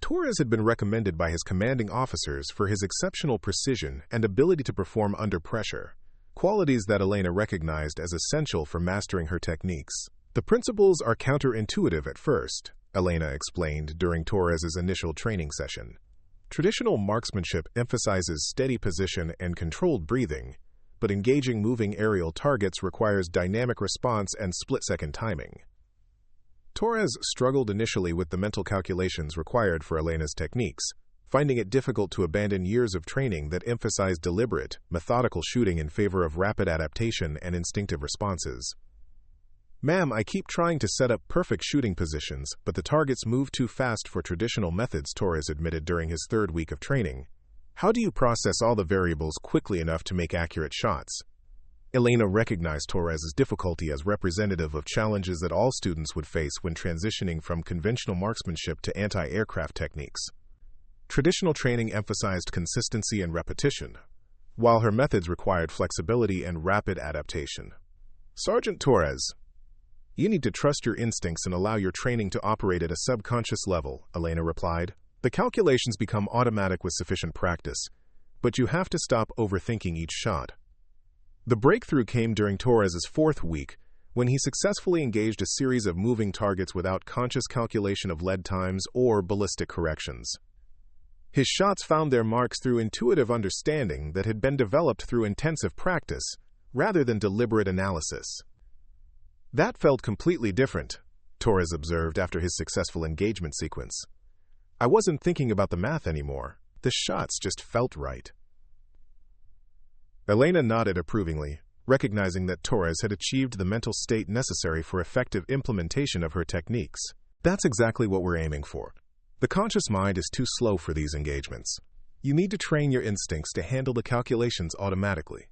Torres had been recommended by his commanding officers for his exceptional precision and ability to perform under pressure, qualities that Elena recognized as essential for mastering her techniques. The principles are counterintuitive at first, Elena explained during Torres's initial training session. Traditional marksmanship emphasizes steady position and controlled breathing, but engaging moving aerial targets requires dynamic response and split-second timing. Torres struggled initially with the mental calculations required for Elena's techniques, finding it difficult to abandon years of training that emphasized deliberate, methodical shooting in favor of rapid adaptation and instinctive responses. "Ma'am, I keep trying to set up perfect shooting positions, but the targets move too fast for traditional methods," Torres admitted during his third week of training. "How do you process all the variables quickly enough to make accurate shots?" Elena recognized Torres's difficulty as representative of challenges that all students would face when transitioning from conventional marksmanship to anti-aircraft techniques. Traditional training emphasized consistency and repetition, while her methods required flexibility and rapid adaptation. "Sergeant Torres, you need to trust your instincts and allow your training to operate at a subconscious level," Elena replied. "The calculations become automatic with sufficient practice, but you have to stop overthinking each shot." The breakthrough came during Torres's fourth week, when he successfully engaged a series of moving targets without conscious calculation of lead times or ballistic corrections. His shots found their marks through intuitive understanding that had been developed through intensive practice, rather than deliberate analysis. "That felt completely different," Torres observed after his successful engagement sequence. "I wasn't thinking about the math anymore. The shots just felt right." Elena nodded approvingly, recognizing that Torres had achieved the mental state necessary for effective implementation of her techniques. "That's exactly what we're aiming for. The conscious mind is too slow for these engagements. You need to train your instincts to handle the calculations automatically."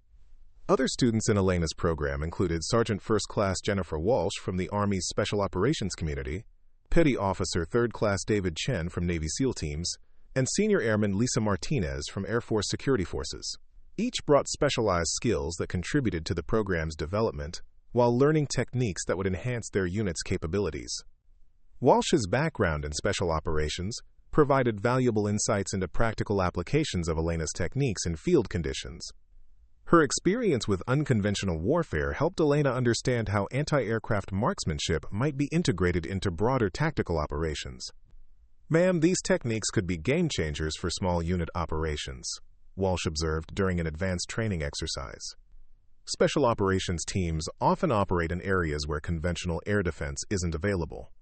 Other students in Elena's program included Sergeant First Class Jennifer Walsh from the Army's Special Operations Community, Petty Officer Third Class David Chen from Navy SEAL Teams, and Senior Airman Lisa Martinez from Air Force Security Forces. Each brought specialized skills that contributed to the program's development, while learning techniques that would enhance their unit's capabilities. Walsh's background in special operations provided valuable insights into practical applications of Elena's techniques in field conditions. Her experience with unconventional warfare helped Elena understand how anti-aircraft marksmanship might be integrated into broader tactical operations. "Ma'am, these techniques could be game changers for small unit operations," Walsh observed during an advanced training exercise. Special operations teams often operate in areas where conventional air defense isn't available.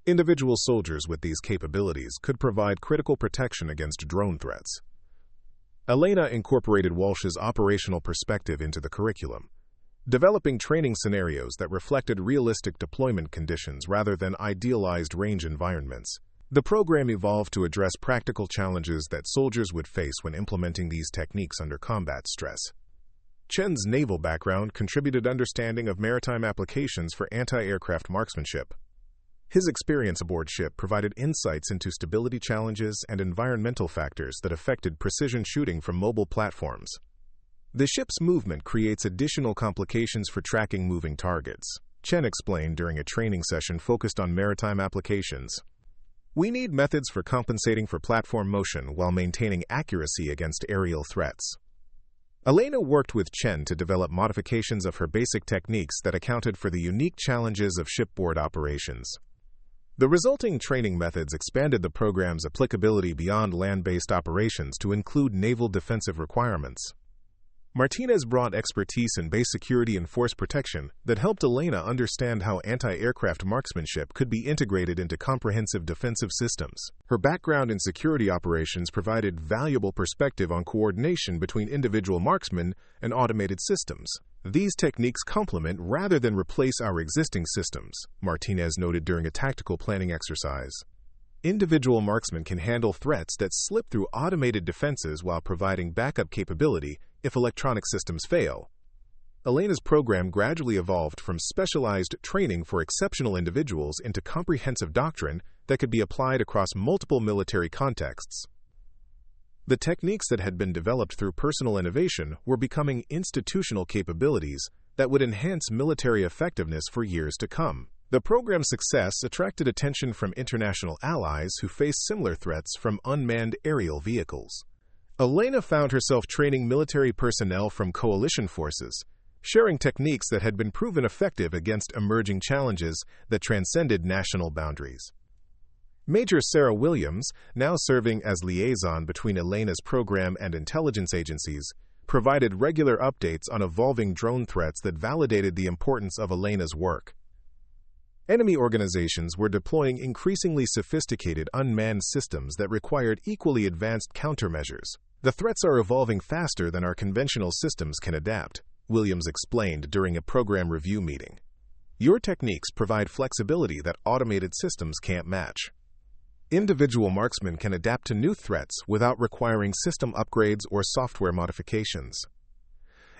Individual soldiers with these capabilities could provide critical protection against drone threats. Elena incorporated Walsh's operational perspective into the curriculum, developing training scenarios that reflected realistic deployment conditions rather than idealized range environments. The program evolved to address practical challenges that soldiers would face when implementing these techniques under combat stress. Chen's naval background contributed understanding of maritime applications for anti-aircraft marksmanship. His experience aboard ship provided insights into stability challenges and environmental factors that affected precision shooting from mobile platforms. The ship's movement creates additional complications for tracking moving targets, Chen explained during a training session focused on maritime applications. "We need methods for compensating for platform motion while maintaining accuracy against aerial threats." Elena worked with Chen to develop modifications of her basic techniques that accounted for the unique challenges of shipboard operations. The resulting training methods expanded the program's applicability beyond land-based operations to include naval defensive requirements. Martinez brought expertise in base security and force protection that helped Elena understand how anti-aircraft marksmanship could be integrated into comprehensive defensive systems. Her background in security operations provided valuable perspective on coordination between individual marksmen and automated systems. "These techniques complement rather than replace our existing systems," Martinez noted during a tactical planning exercise. Individual marksmen can handle threats that slip through automated defenses while providing backup capability if electronic systems fail. Elena's program gradually evolved from specialized training for exceptional individuals into comprehensive doctrine that could be applied across multiple military contexts. The techniques that had been developed through personal innovation were becoming institutional capabilities that would enhance military effectiveness for years to come. The program's success attracted attention from international allies who faced similar threats from unmanned aerial vehicles. Elena found herself training military personnel from coalition forces, sharing techniques that had been proven effective against emerging challenges that transcended national boundaries. Major Sarah Williams, now serving as liaison between Elena's program and intelligence agencies, provided regular updates on evolving drone threats that validated the importance of Elena's work. Enemy organizations were deploying increasingly sophisticated unmanned systems that required equally advanced countermeasures. "The threats are evolving faster than our conventional systems can adapt," Williams explained during a program review meeting. "Your techniques provide flexibility that automated systems can't match. Individual marksmen can adapt to new threats without requiring system upgrades or software modifications."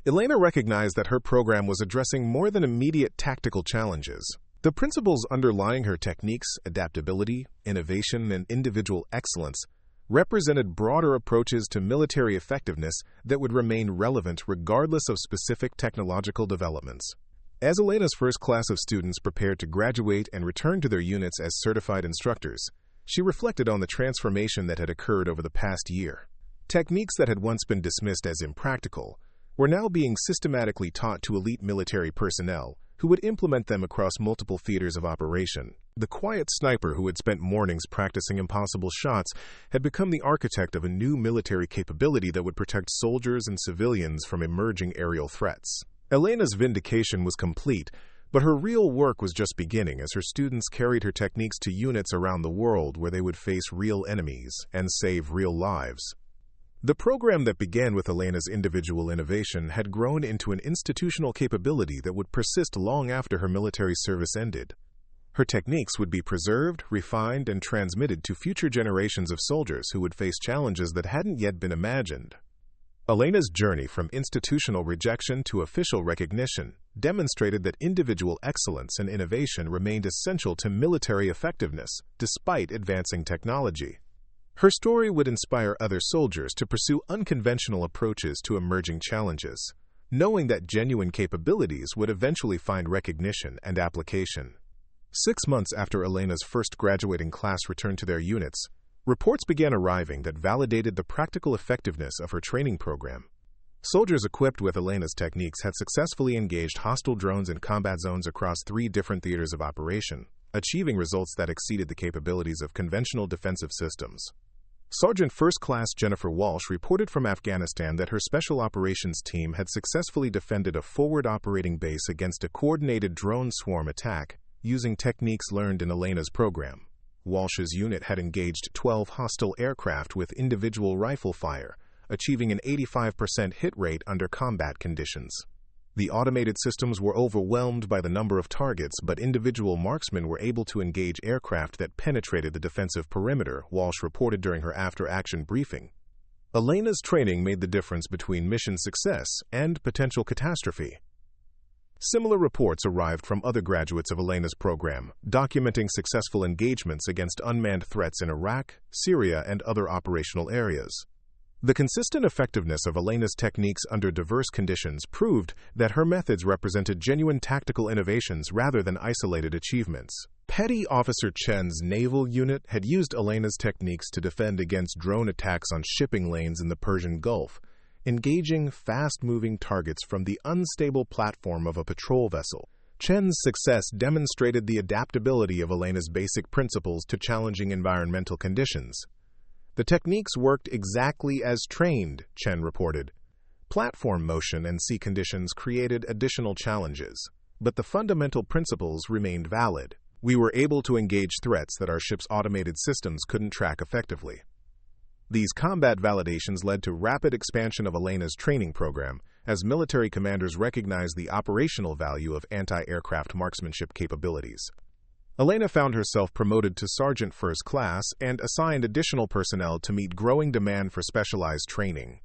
Elena recognized that her program was addressing more than immediate tactical challenges. The principles underlying her techniques, adaptability, innovation, and individual excellence, represented broader approaches to military effectiveness that would remain relevant regardless of specific technological developments. As Elena's first class of students prepared to graduate and return to their units as certified instructors, she reflected on the transformation that had occurred over the past year. Techniques that had once been dismissed as impractical were now being systematically taught to elite military personnel who would implement them across multiple theaters of operation. The quiet sniper who had spent mornings practicing impossible shots had become the architect of a new military capability that would protect soldiers and civilians from emerging aerial threats. Elena's vindication was complete, but her real work was just beginning as her students carried her techniques to units around the world where they would face real enemies and save real lives. The program that began with Elena's individual innovation had grown into an institutional capability that would persist long after her military service ended. Her techniques would be preserved, refined, and transmitted to future generations of soldiers who would face challenges that hadn't yet been imagined. Elena's journey from institutional rejection to official recognition demonstrated that individual excellence and innovation remained essential to military effectiveness despite advancing technology. Her story would inspire other soldiers to pursue unconventional approaches to emerging challenges. knowing that genuine capabilities would eventually find recognition and application. 6 months after Elena's first graduating class returned to their units, reports began arriving that validated the practical effectiveness of her training program. Soldiers equipped with Elena's techniques had successfully engaged hostile drones in combat zones across 3 different theaters of operation, achieving results that exceeded the capabilities of conventional defensive systems. Sergeant First Class Jennifer Walsh reported from Afghanistan that her special operations team had successfully defended a forward operating base against a coordinated drone swarm attack using techniques learned in Elena's program. Walsh's unit had engaged 12 hostile aircraft with individual rifle fire, achieving an 85% hit rate under combat conditions. The automated systems were overwhelmed by the number of targets, but individual marksmen were able to engage aircraft that penetrated the defensive perimeter, Walsh reported during her after-action briefing. Elena's training made the difference between mission success and potential catastrophe. Similar reports arrived from other graduates of Elena's program, documenting successful engagements against unmanned threats in Iraq, Syria, and other operational areas. The consistent effectiveness of Elena's techniques under diverse conditions proved that her methods represented genuine tactical innovations rather than isolated achievements. Petty Officer Chen's naval unit had used Elena's techniques to defend against drone attacks on shipping lanes in the Persian Gulf, engaging fast-moving targets from the unstable platform of a patrol vessel. Chen's success demonstrated the adaptability of Elena's basic principles to challenging environmental conditions. The techniques worked exactly as trained, Chen reported. Platform motion and sea conditions created additional challenges, but the fundamental principles remained valid. We were able to engage threats that our ship's automated systems couldn't track effectively. These combat validations led to rapid expansion of Elena's training program, as military commanders recognized the operational value of anti-aircraft marksmanship capabilities. Elena found herself promoted to Sergeant First Class and assigned additional personnel to meet growing demand for specialized training.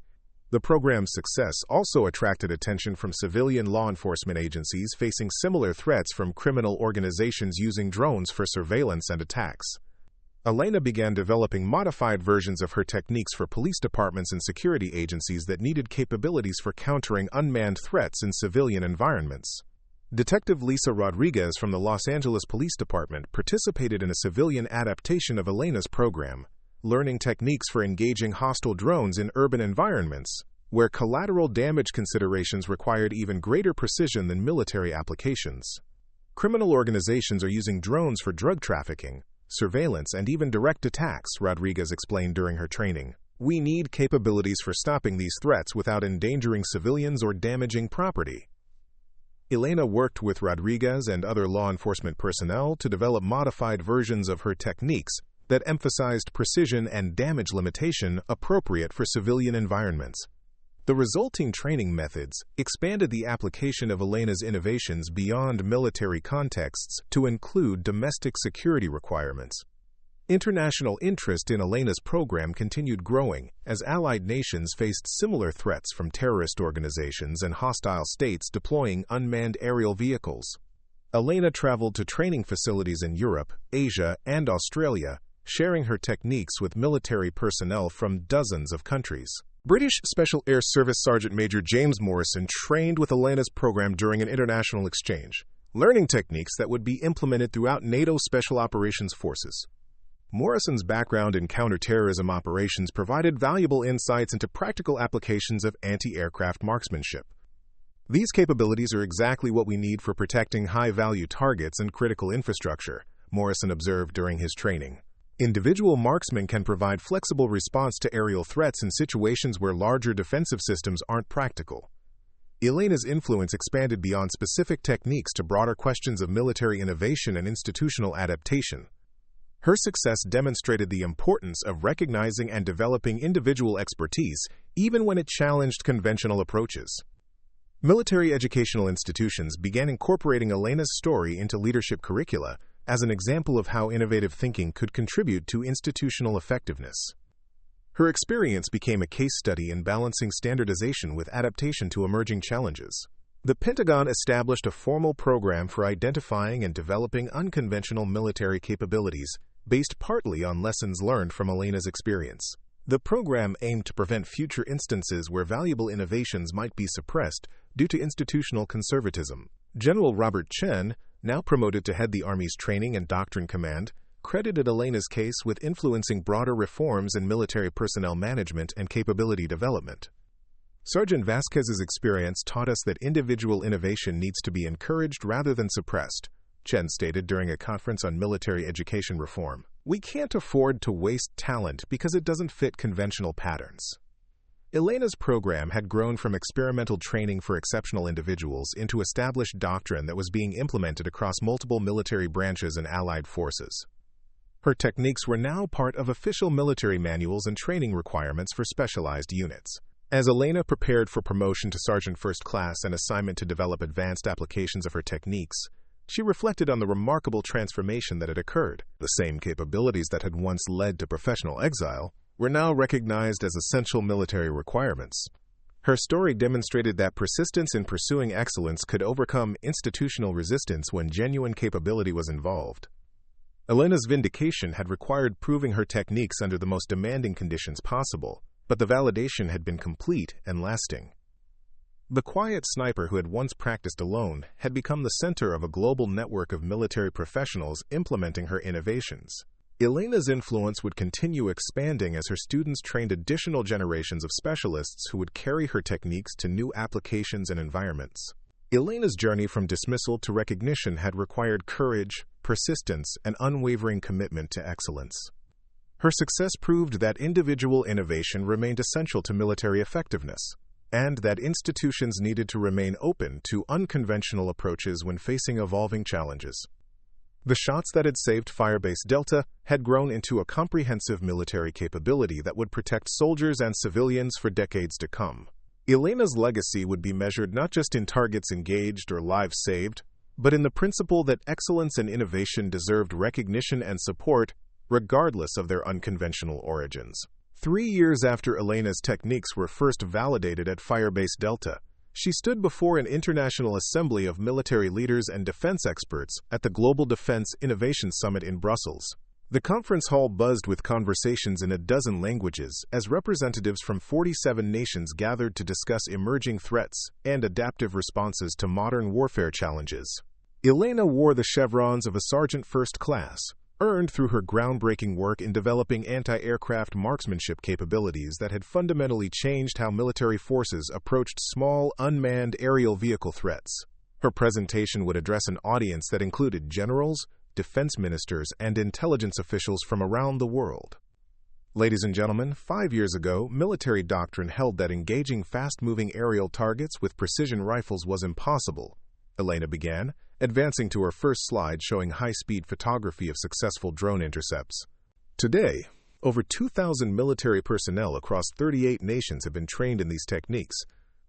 The program's success also attracted attention from civilian law enforcement agencies facing similar threats from criminal organizations using drones for surveillance and attacks. Elena began developing modified versions of her techniques for police departments and security agencies that needed capabilities for countering unmanned threats in civilian environments. Detective Lisa Rodriguez from the Los Angeles Police Department participated in a civilian adaptation of Elena's program, learning techniques for engaging hostile drones in urban environments, where collateral damage considerations required even greater precision than military applications. Criminal organizations are using drones for drug trafficking, surveillance, and even direct attacks, Rodriguez explained during her training. We need capabilities for stopping these threats without endangering civilians or damaging property. Elena worked with Rodriguez and other law enforcement personnel to develop modified versions of her techniques that emphasized precision and damage limitation appropriate for civilian environments. The resulting training methods expanded the application of Elena's innovations beyond military contexts to include domestic security requirements. International interest in Elena's program continued growing as allied nations faced similar threats from terrorist organizations and hostile states deploying unmanned aerial vehicles. Elena traveled to training facilities in Europe, Asia, and Australia, sharing her techniques with military personnel from dozens of countries. British Special Air Service Sergeant Major James Morrison trained with Elena's program during an international exchange, learning techniques that would be implemented throughout NATO Special Operations Forces. Morrison's background in counterterrorism operations provided valuable insights into practical applications of anti-aircraft marksmanship. These capabilities are exactly what we need for protecting high-value targets and critical infrastructure, Morrison observed during his training. Individual marksmen can provide flexible response to aerial threats in situations where larger defensive systems aren't practical. Elena's influence expanded beyond specific techniques to broader questions of military innovation and institutional adaptation. Her success demonstrated the importance of recognizing and developing individual expertise, even when it challenged conventional approaches. Military educational institutions began incorporating Elena's story into leadership curricula as an example of how innovative thinking could contribute to institutional effectiveness. Her experience became a case study in balancing standardization with adaptation to emerging challenges. The Pentagon established a formal program for identifying and developing unconventional military capabilities, based partly on lessons learned from Elena's experience. The program aimed to prevent future instances where valuable innovations might be suppressed due to institutional conservatism. General Robert Chen, now promoted to head the Army's Training and Doctrine Command, credited Elena's case with influencing broader reforms in military personnel management and capability development. Sergeant Vasquez's experience taught us that individual innovation needs to be encouraged rather than suppressed, Chen stated during a conference on military education reform. We can't afford to waste talent because it doesn't fit conventional patterns. Elena's program had grown from experimental training for exceptional individuals into established doctrine that was being implemented across multiple military branches and allied forces. Her techniques were now part of official military manuals and training requirements for specialized units. As Elena prepared for promotion to Sergeant First Class and assignment to develop advanced applications of her techniques, she reflected on the remarkable transformation that had occurred. The same capabilities that had once led to professional exile were now recognized as essential military requirements. Her story demonstrated that persistence in pursuing excellence could overcome institutional resistance when genuine capability was involved. Elena's vindication had required proving her techniques under the most demanding conditions possible, but the validation had been complete and lasting. The quiet sniper who had once practiced alone had become the center of a global network of military professionals implementing her innovations. Elena's influence would continue expanding as her students trained additional generations of specialists who would carry her techniques to new applications and environments. Elena's journey from dismissal to recognition had required courage, persistence, and unwavering commitment to excellence. Her success proved that individual innovation remained essential to military effectiveness, and that institutions needed to remain open to unconventional approaches when facing evolving challenges. The shots that had saved Firebase Delta had grown into a comprehensive military capability that would protect soldiers and civilians for decades to come. Elena's legacy would be measured not just in targets engaged or lives saved, but in the principle that excellence and innovation deserved recognition and support regardless of their unconventional origins. 3 years after Elena's techniques were first validated at Firebase Delta, she stood before an international assembly of military leaders and defense experts at the Global Defense Innovation Summit in Brussels. The conference hall buzzed with conversations in a dozen languages as representatives from 47 nations gathered to discuss emerging threats and adaptive responses to modern warfare challenges. Elena wore the chevrons of a Sergeant First Class, earned through her groundbreaking work in developing anti-aircraft marksmanship capabilities that had fundamentally changed how military forces approached small, unmanned aerial vehicle threats. Her presentation would address an audience that included generals, defense ministers, and intelligence officials from around the world. Ladies and gentlemen, 5 years ago, military doctrine held that engaging fast-moving aerial targets with precision rifles was impossible. Elena began, advancing to her first slide showing high-speed photography of successful drone intercepts. Today, over 2,000 military personnel across 38 nations have been trained in these techniques,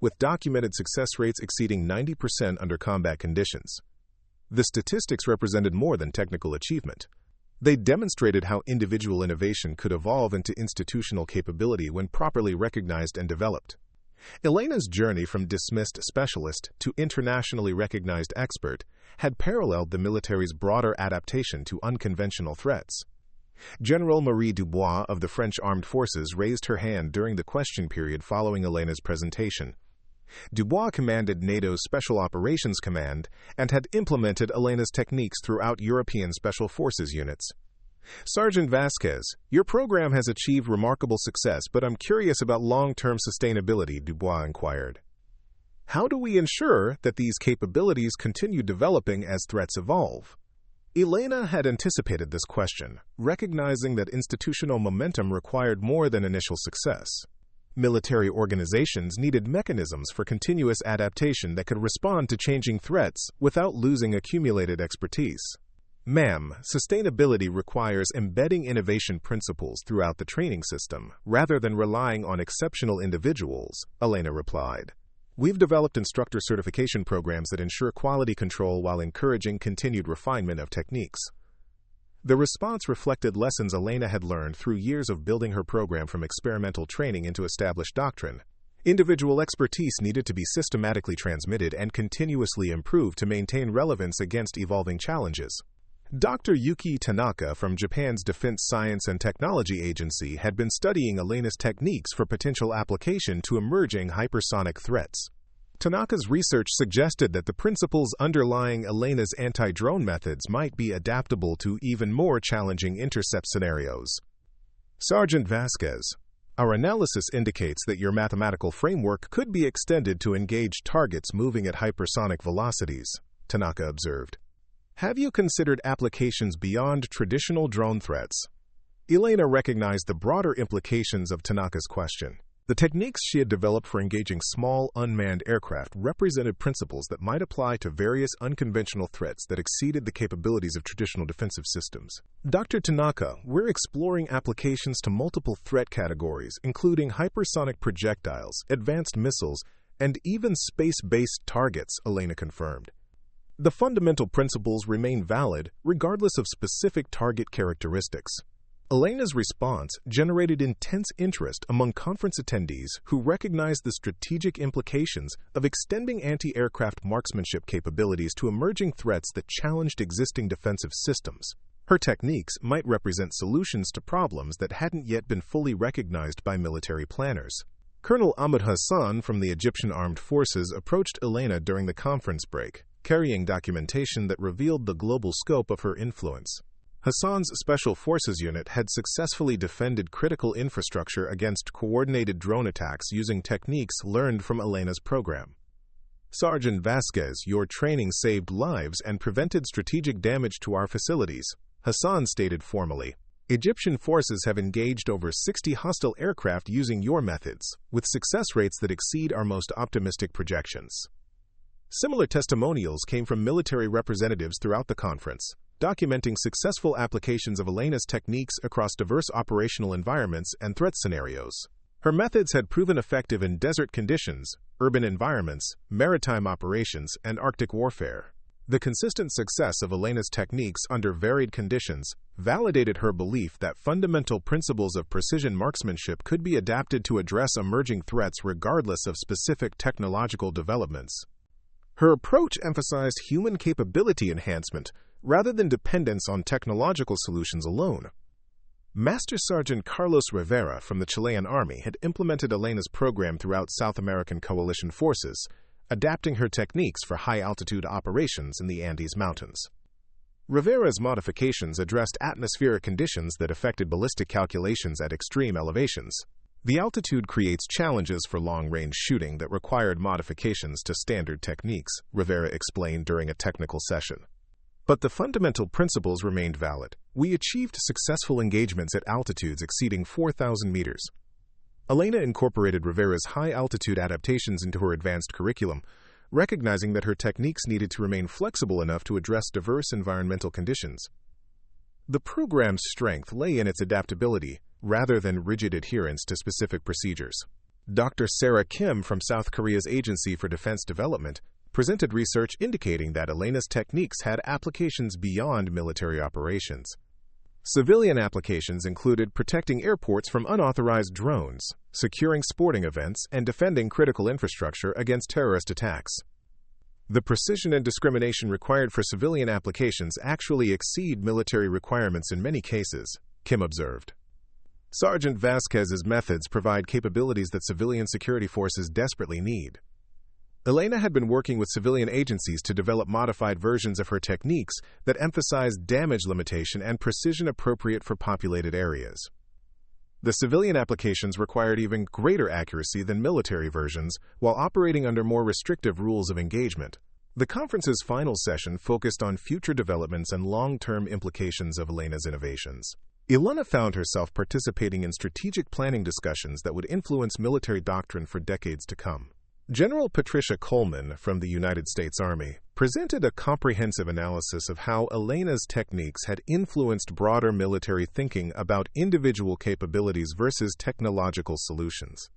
with documented success rates exceeding 90% under combat conditions. The statistics represented more than technical achievement. They demonstrated how individual innovation could evolve into institutional capability when properly recognized and developed. Elena's journey from dismissed specialist to internationally recognized expert had paralleled the military's broader adaptation to unconventional threats. General Marie Dubois of the French Armed Forces raised her hand during the question period following Elena's presentation. Dubois commanded NATO's Special Operations Command and had implemented Elena's techniques throughout European Special Forces units. Sergeant Vasquez, your program has achieved remarkable success, but I'm curious about long-term sustainability, Dubois inquired. How do we ensure that these capabilities continue developing as threats evolve? Elena had anticipated this question, recognizing that institutional momentum required more than initial success. Military organizations needed mechanisms for continuous adaptation that could respond to changing threats without losing accumulated expertise. Ma'am, sustainability requires embedding innovation principles throughout the training system, rather than relying on exceptional individuals, Elena replied. We've developed instructor certification programs that ensure quality control while encouraging continued refinement of techniques. The response reflected lessons Elena had learned through years of building her program from experimental training into established doctrine. Individual expertise needed to be systematically transmitted and continuously improved to maintain relevance against evolving challenges. Dr. Yuki Tanaka from Japan's Defense Science and Technology Agency had been studying Elena's techniques for potential application to emerging hypersonic threats. Tanaka's research suggested that the principles underlying Elena's anti-drone methods might be adaptable to even more challenging intercept scenarios. Sergeant Vasquez, our analysis indicates that your mathematical framework could be extended to engage targets moving at hypersonic velocities, Tanaka observed. Have you considered applications beyond traditional drone threats? Elena recognized the broader implications of Tanaka's question. The techniques she had developed for engaging small, unmanned aircraft represented principles that might apply to various unconventional threats that exceeded the capabilities of traditional defensive systems. Dr. Tanaka, we're exploring applications to multiple threat categories, including hypersonic projectiles, advanced missiles, and even space-based targets, Elena confirmed. The fundamental principles remain valid, regardless of specific target characteristics. Elena's response generated intense interest among conference attendees who recognized the strategic implications of extending anti-aircraft marksmanship capabilities to emerging threats that challenged existing defensive systems. Her techniques might represent solutions to problems that hadn't yet been fully recognized by military planners. Colonel Ahmed Hassan from the Egyptian Armed Forces approached Elena during the conference break, carrying documentation that revealed the global scope of her influence. Hassan's Special Forces unit had successfully defended critical infrastructure against coordinated drone attacks using techniques learned from Elena's program. Sergeant Vasquez, your training saved lives and prevented strategic damage to our facilities, Hassan stated formally. Egyptian forces have engaged over 60 hostile aircraft using your methods, with success rates that exceed our most optimistic projections. Similar testimonials came from military representatives throughout the conference, documenting successful applications of Elena's techniques across diverse operational environments and threat scenarios. Her methods had proven effective in desert conditions, urban environments, maritime operations, and Arctic warfare. The consistent success of Elena's techniques under varied conditions validated her belief that fundamental principles of precision marksmanship could be adapted to address emerging threats regardless of specific technological developments. Her approach emphasized human capability enhancement rather than dependence on technological solutions alone. Master Sergeant Carlos Rivera from the Chilean Army had implemented Elena's program throughout South American coalition forces, adapting her techniques for high-altitude operations in the Andes Mountains. Rivera's modifications addressed atmospheric conditions that affected ballistic calculations at extreme elevations. The altitude creates challenges for long-range shooting that required modifications to standard techniques, Rivera explained during a technical session. But the fundamental principles remained valid. We achieved successful engagements at altitudes exceeding 4,000 meters. Elena incorporated Rivera's high-altitude adaptations into her advanced curriculum, recognizing that her techniques needed to remain flexible enough to address diverse environmental conditions. The program's strength lay in its adaptability, rather than rigid adherence to specific procedures. Dr. Sarah Kim from South Korea's Agency for Defense Development presented research indicating that Elena's techniques had applications beyond military operations. Civilian applications included protecting airports from unauthorized drones, securing sporting events, and defending critical infrastructure against terrorist attacks. The precision and discrimination required for civilian applications actually exceed military requirements in many cases, Kim observed. Sergeant Vasquez's methods provide capabilities that civilian security forces desperately need. Elena had been working with civilian agencies to develop modified versions of her techniques that emphasized damage limitation and precision appropriate for populated areas. The civilian applications required even greater accuracy than military versions while operating under more restrictive rules of engagement. The conference's final session focused on future developments and long-term implications of Elena's innovations. Elena found herself participating in strategic planning discussions that would influence military doctrine for decades to come. General Patricia Coleman from the United States Army presented a comprehensive analysis of how Elena's techniques had influenced broader military thinking about individual capabilities versus technological solutions.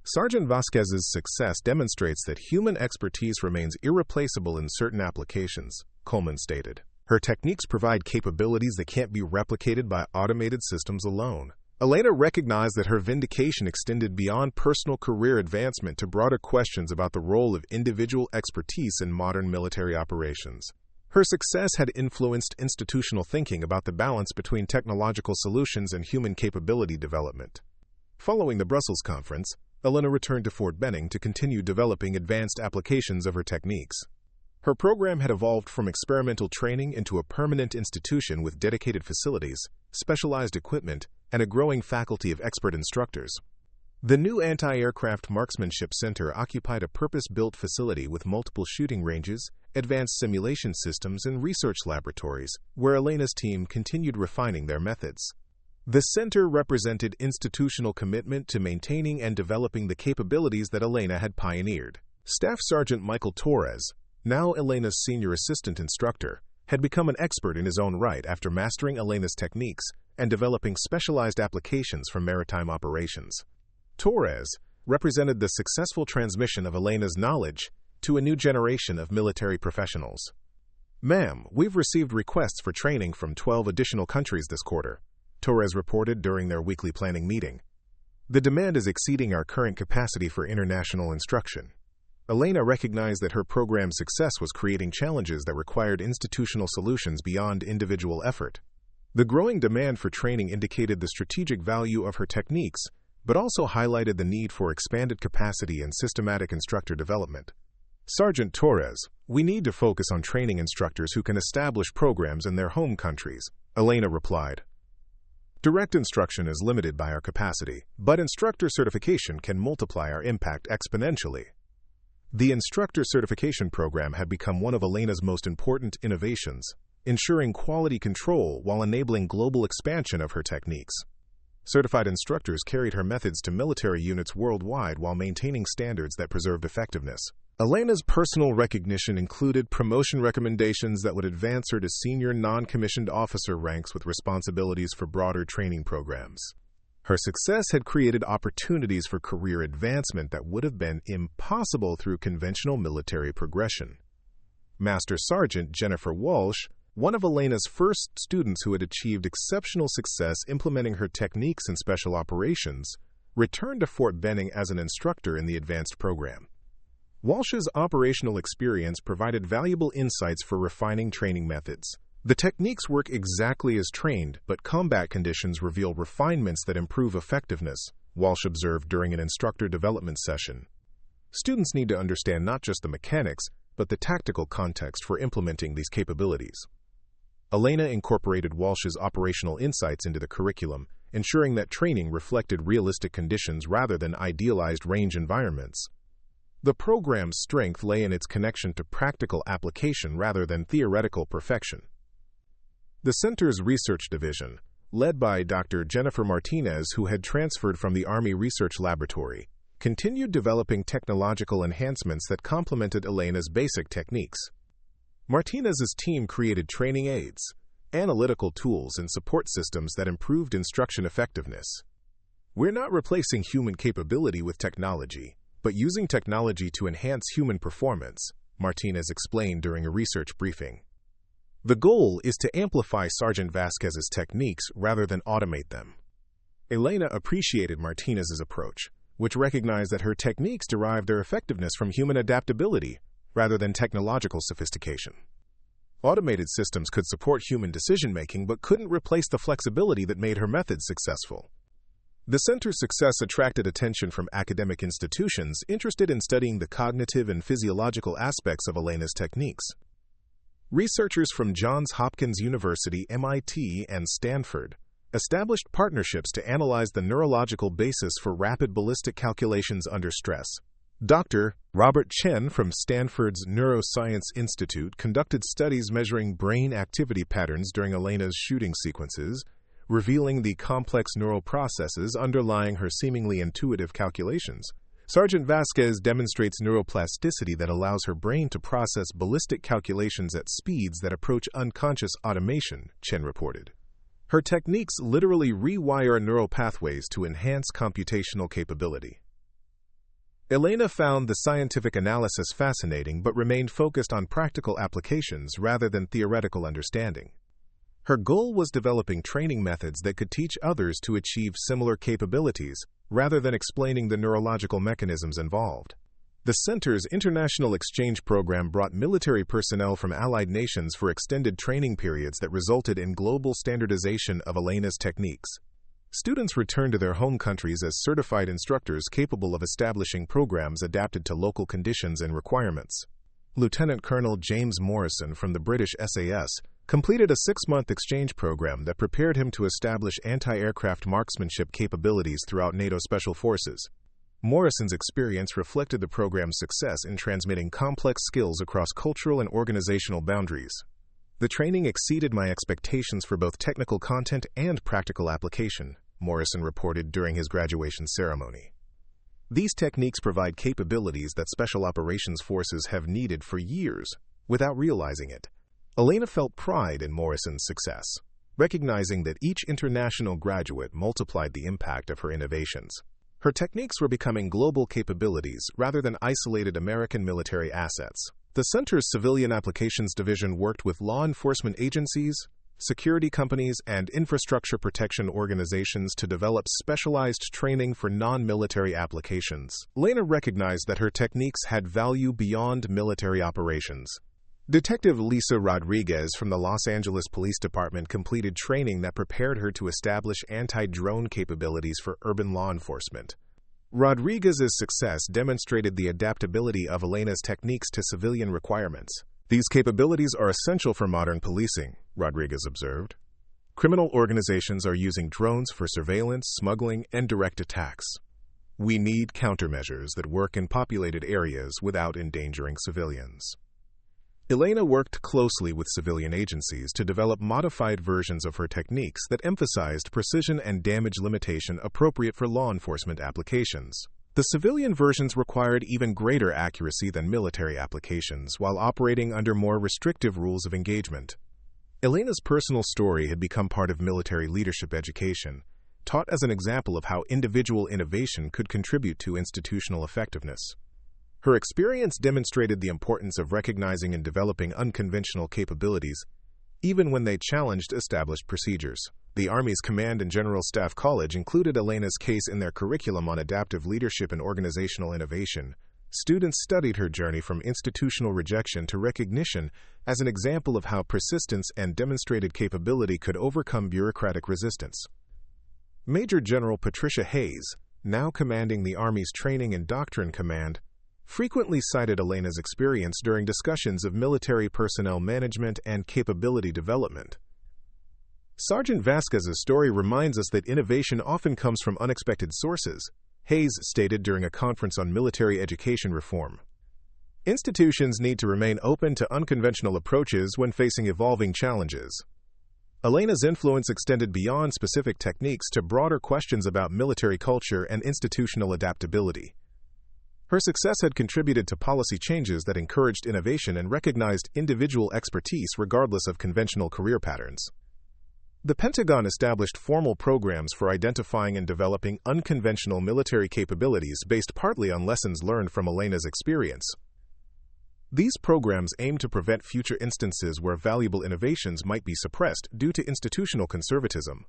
Sergeant Vasquez's success demonstrates that human expertise remains irreplaceable in certain applications, Coleman stated. Her techniques provide capabilities that can't be replicated by automated systems alone. Elena recognized that her vindication extended beyond personal career advancement to broader questions about the role of individual expertise in modern military operations. Her success had influenced institutional thinking about the balance between technological solutions and human capability development. Following the Brussels conference, Elena returned to Fort Benning to continue developing advanced applications of her techniques. Her program had evolved from experimental training into a permanent institution with dedicated facilities, specialized equipment, and a growing faculty of expert instructors. The new Anti-Aircraft Marksmanship Center occupied a purpose-built facility with multiple shooting ranges, advanced simulation systems, and research laboratories, where Elena's team continued refining their methods. The center represented institutional commitment to maintaining and developing the capabilities that Elena had pioneered. Staff Sergeant Michael Torres, now Elena's senior assistant instructor, had become an expert in his own right after mastering Elena's techniques and developing specialized applications for maritime operations. Torres represented the successful transmission of Elena's knowledge to a new generation of military professionals. "Ma'am, we've received requests for training from 12 additional countries this quarter," Torres reported during their weekly planning meeting. "The demand is exceeding our current capacity for international instruction." Elena recognized that her program's success was creating challenges that required institutional solutions beyond individual effort. The growing demand for training indicated the strategic value of her techniques, but also highlighted the need for expanded capacity and systematic instructor development. "Sergeant Torres, we need to focus on training instructors who can establish programs in their home countries," Elena replied. "Direct instruction is limited by our capacity, but instructor certification can multiply our impact exponentially." The instructor certification program had become one of Elena's most important innovations, ensuring quality control while enabling global expansion of her techniques. Certified instructors carried her methods to military units worldwide while maintaining standards that preserved effectiveness. Elena's personal recognition included promotion recommendations that would advance her to senior non-commissioned officer ranks with responsibilities for broader training programs. Her success had created opportunities for career advancement that would have been impossible through conventional military progression. Master Sergeant Jennifer Walsh, one of Elena's first students who had achieved exceptional success implementing her techniques in special operations, returned to Fort Benning as an instructor in the advanced program. Walsh's operational experience provided valuable insights for refining training methods. The techniques work exactly as trained, but combat conditions reveal refinements that improve effectiveness, Walsh observed during an instructor development session. Students need to understand not just the mechanics, but the tactical context for implementing these capabilities. Elena incorporated Walsh's operational insights into the curriculum, ensuring that training reflected realistic conditions rather than idealized range environments. The program's strength lay in its connection to practical application rather than theoretical perfection. The center's research division, led by Dr. Jennifer Martinez, who had transferred from the Army Research Laboratory, continued developing technological enhancements that complemented Elena's basic techniques. Martinez's team created training aids, analytical tools, and support systems that improved instruction effectiveness. "We're not replacing human capability with technology, but using technology to enhance human performance," Martinez explained during a research briefing. "The goal is to amplify Sergeant Vasquez's techniques rather than automate them." Elena appreciated Martinez's approach, which recognized that her techniques derived their effectiveness from human adaptability rather than technological sophistication. Automated systems could support human decision-making but couldn't replace the flexibility that made her methods successful. The center's success attracted attention from academic institutions interested in studying the cognitive and physiological aspects of Elena's techniques. Researchers from Johns Hopkins University, MIT, and Stanford established partnerships to analyze the neurological basis for rapid ballistic calculations under stress. Dr. Robert Chen from Stanford's Neuroscience Institute conducted studies measuring brain activity patterns during Elena's shooting sequences, revealing the complex neural processes underlying her seemingly intuitive calculations. Sergeant Vasquez demonstrates neuroplasticity that allows her brain to process ballistic calculations at speeds that approach unconscious automation, Chen reported. Her techniques literally rewire neural pathways to enhance computational capability. Elena found the scientific analysis fascinating but remained focused on practical applications rather than theoretical understanding. Her goal was developing training methods that could teach others to achieve similar capabilities, rather than explaining the neurological mechanisms involved. The center's international exchange program brought military personnel from allied nations for extended training periods that resulted in global standardization of Elena's techniques. Students return to their home countries as certified instructors capable of establishing programs adapted to local conditions and requirements. Lieutenant Colonel James Morrison from the British SAS completed a 6-month exchange program that prepared him to establish anti-aircraft marksmanship capabilities throughout NATO Special Forces. Morrison's experience reflected the program's success in transmitting complex skills across cultural and organizational boundaries. The training exceeded my expectations for both technical content and practical application, Morrison reported during his graduation ceremony. These techniques provide capabilities that Special Operations Forces have needed for years without realizing it. Elena felt pride in Morrison's success, recognizing that each international graduate multiplied the impact of her innovations. Her techniques were becoming global capabilities rather than isolated American military assets. The center's Civilian Applications Division worked with law enforcement agencies, security companies, and infrastructure protection organizations to develop specialized training for non-military applications. Elena recognized that her techniques had value beyond military operations. Detective Lisa Rodriguez from the Los Angeles Police Department completed training that prepared her to establish anti-drone capabilities for urban law enforcement. Rodriguez's success demonstrated the adaptability of Elena's techniques to civilian requirements. These capabilities are essential for modern policing, Rodriguez observed. Criminal organizations are using drones for surveillance, smuggling, and direct attacks. We need countermeasures that work in populated areas without endangering civilians. Elena worked closely with civilian agencies to develop modified versions of her techniques that emphasized precision and damage limitation appropriate for law enforcement applications. The civilian versions required even greater accuracy than military applications while operating under more restrictive rules of engagement. Elena's personal story had become part of military leadership education, taught as an example of how individual innovation could contribute to institutional effectiveness. Her experience demonstrated the importance of recognizing and developing unconventional capabilities, even when they challenged established procedures. The Army's Command and General Staff College included Elena's case in their curriculum on adaptive leadership and organizational innovation. Students studied her journey from institutional rejection to recognition as an example of how persistence and demonstrated capability could overcome bureaucratic resistance. Major General Patricia Hayes, now commanding the Army's Training and Doctrine Command, frequently cited Elena's experience during discussions of military personnel management and capability development. Sergeant Vasquez's story reminds us that innovation often comes from unexpected sources, Hayes stated during a conference on military education reform. Institutions need to remain open to unconventional approaches when facing evolving challenges. Elena's influence extended beyond specific techniques to broader questions about military culture and institutional adaptability. Her success had contributed to policy changes that encouraged innovation and recognized individual expertise regardless of conventional career patterns. The Pentagon established formal programs for identifying and developing unconventional military capabilities based partly on lessons learned from Elena's experience. These programs aim to prevent future instances where valuable innovations might be suppressed due to institutional conservatism.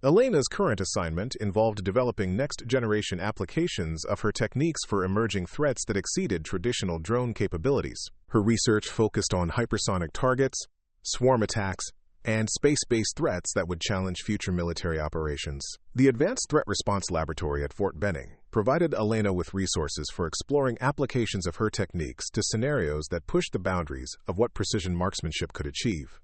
Elena's current assignment involved developing next-generation applications of her techniques for emerging threats that exceeded traditional drone capabilities. Her research focused on hypersonic targets, swarm attacks, and space-based threats that would challenge future military operations. The Advanced Threat Response Laboratory at Fort Benning provided Elena with resources for exploring applications of her techniques to scenarios that pushed the boundaries of what precision marksmanship could achieve.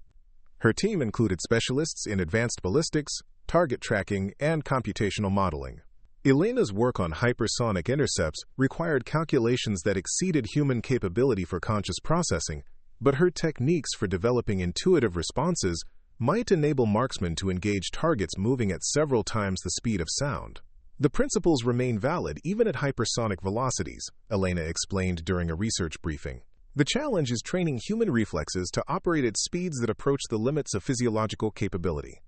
Her team included specialists in advanced ballistics, target tracking, and computational modeling. Elena's work on hypersonic intercepts required calculations that exceeded human capability for conscious processing, but her techniques for developing intuitive responses might enable marksmen to engage targets moving at several times the speed of sound. The principles remain valid even at hypersonic velocities, Elena explained during a research briefing. The challenge is training human reflexes to operate at speeds that approach the limits of physiological capability.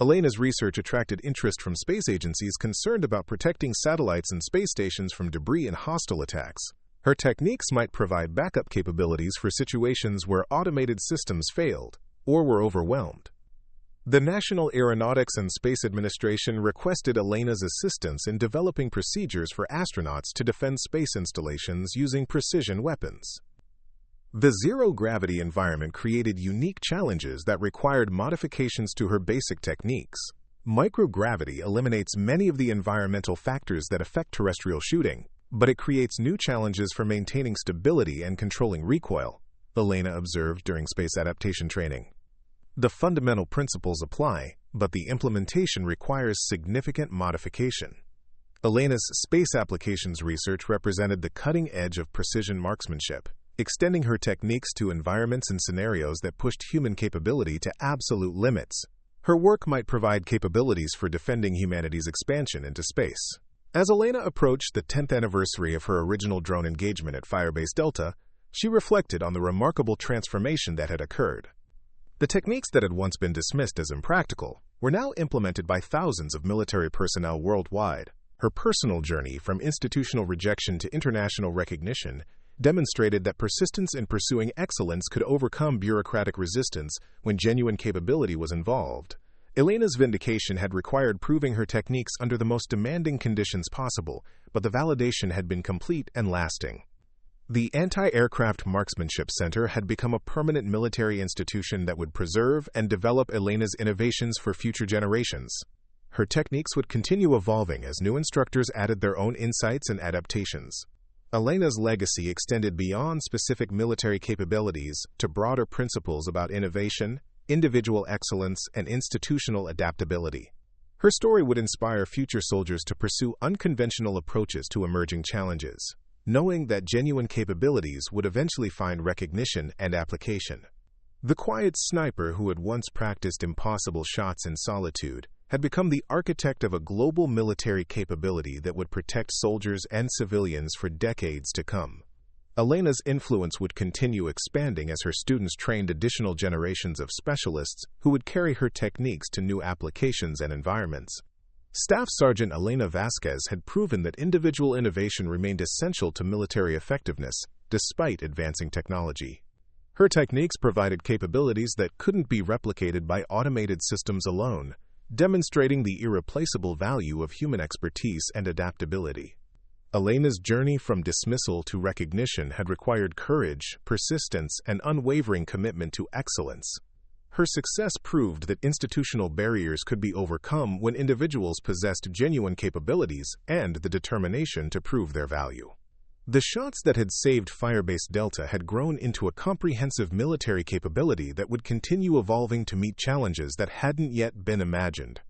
Elena's research attracted interest from space agencies concerned about protecting satellites and space stations from debris and hostile attacks. Her techniques might provide backup capabilities for situations where automated systems failed or were overwhelmed. The National Aeronautics and Space Administration requested Elena's assistance in developing procedures for astronauts to defend space installations using precision weapons. The zero-gravity environment created unique challenges that required modifications to her basic techniques. Microgravity eliminates many of the environmental factors that affect terrestrial shooting, but it creates new challenges for maintaining stability and controlling recoil, Elena observed during space adaptation training. The fundamental principles apply, but the implementation requires significant modification. Elena's space applications research represented the cutting edge of precision marksmanship, extending her techniques to environments and scenarios that pushed human capability to absolute limits. Her work might provide capabilities for defending humanity's expansion into space. As Elena approached the 10th anniversary of her original drone engagement at Firebase Delta, she reflected on the remarkable transformation that had occurred. The techniques that had once been dismissed as impractical were now implemented by thousands of military personnel worldwide. Her personal journey from institutional rejection to international recognition demonstrated that persistence in pursuing excellence could overcome bureaucratic resistance when genuine capability was involved. Elena's vindication had required proving her techniques under the most demanding conditions possible, but the validation had been complete and lasting. The Anti-Aircraft Marksmanship Center had become a permanent military institution that would preserve and develop Elena's innovations for future generations. Her techniques would continue evolving as new instructors added their own insights and adaptations. Elena's legacy extended beyond specific military capabilities to broader principles about innovation, individual excellence, and institutional adaptability. Her story would inspire future soldiers to pursue unconventional approaches to emerging challenges, knowing that genuine capabilities would eventually find recognition and application. The quiet sniper who had once practiced impossible shots in solitude had become the architect of a global military capability that would protect soldiers and civilians for decades to come. Elena's influence would continue expanding as her students trained additional generations of specialists who would carry her techniques to new applications and environments. Staff Sergeant Elena Vasquez had proven that individual innovation remained essential to military effectiveness, despite advancing technology. Her techniques provided capabilities that couldn't be replicated by automated systems alone, demonstrating the irreplaceable value of human expertise and adaptability. Elena's journey from dismissal to recognition had required courage, persistence, and unwavering commitment to excellence. Her success proved that institutional barriers could be overcome when individuals possessed genuine capabilities and the determination to prove their value. The shots that had saved Firebase Delta had grown into a comprehensive military capability that would continue evolving to meet challenges that hadn't yet been imagined.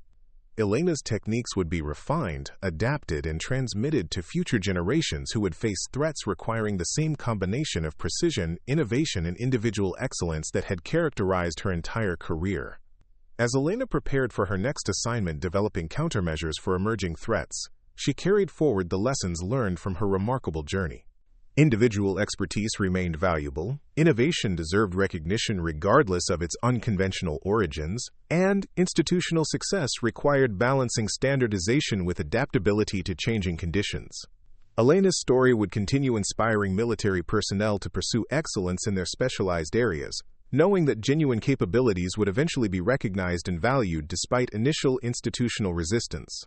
Elena's techniques would be refined, adapted, and transmitted to future generations who would face threats requiring the same combination of precision, innovation, and individual excellence that had characterized her entire career. As Elena prepared for her next assignment developing countermeasures for emerging threats, she carried forward the lessons learned from her remarkable journey. Individual expertise remained valuable, innovation deserved recognition regardless of its unconventional origins, and institutional success required balancing standardization with adaptability to changing conditions. Elena's story would continue inspiring military personnel to pursue excellence in their specialized areas, knowing that genuine capabilities would eventually be recognized and valued despite initial institutional resistance.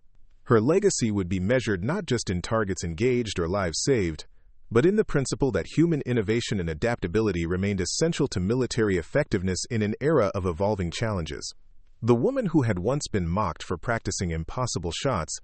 Her legacy would be measured not just in targets engaged or lives saved, but in the principle that human innovation and adaptability remained essential to military effectiveness in an era of evolving challenges. The woman who had once been mocked for practicing impossible shots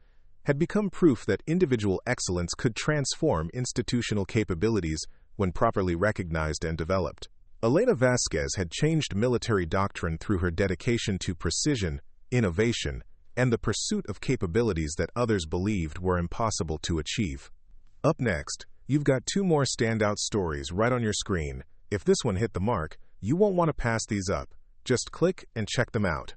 had become proof that individual excellence could transform institutional capabilities when properly recognized and developed. Elena Vasquez had changed military doctrine through her dedication to precision, innovation, and the pursuit of capabilities that others believed were impossible to achieve. Up next, you've got two more standout stories right on your screen. If this one hit the mark, you won't want to pass these up. Just click and check them out.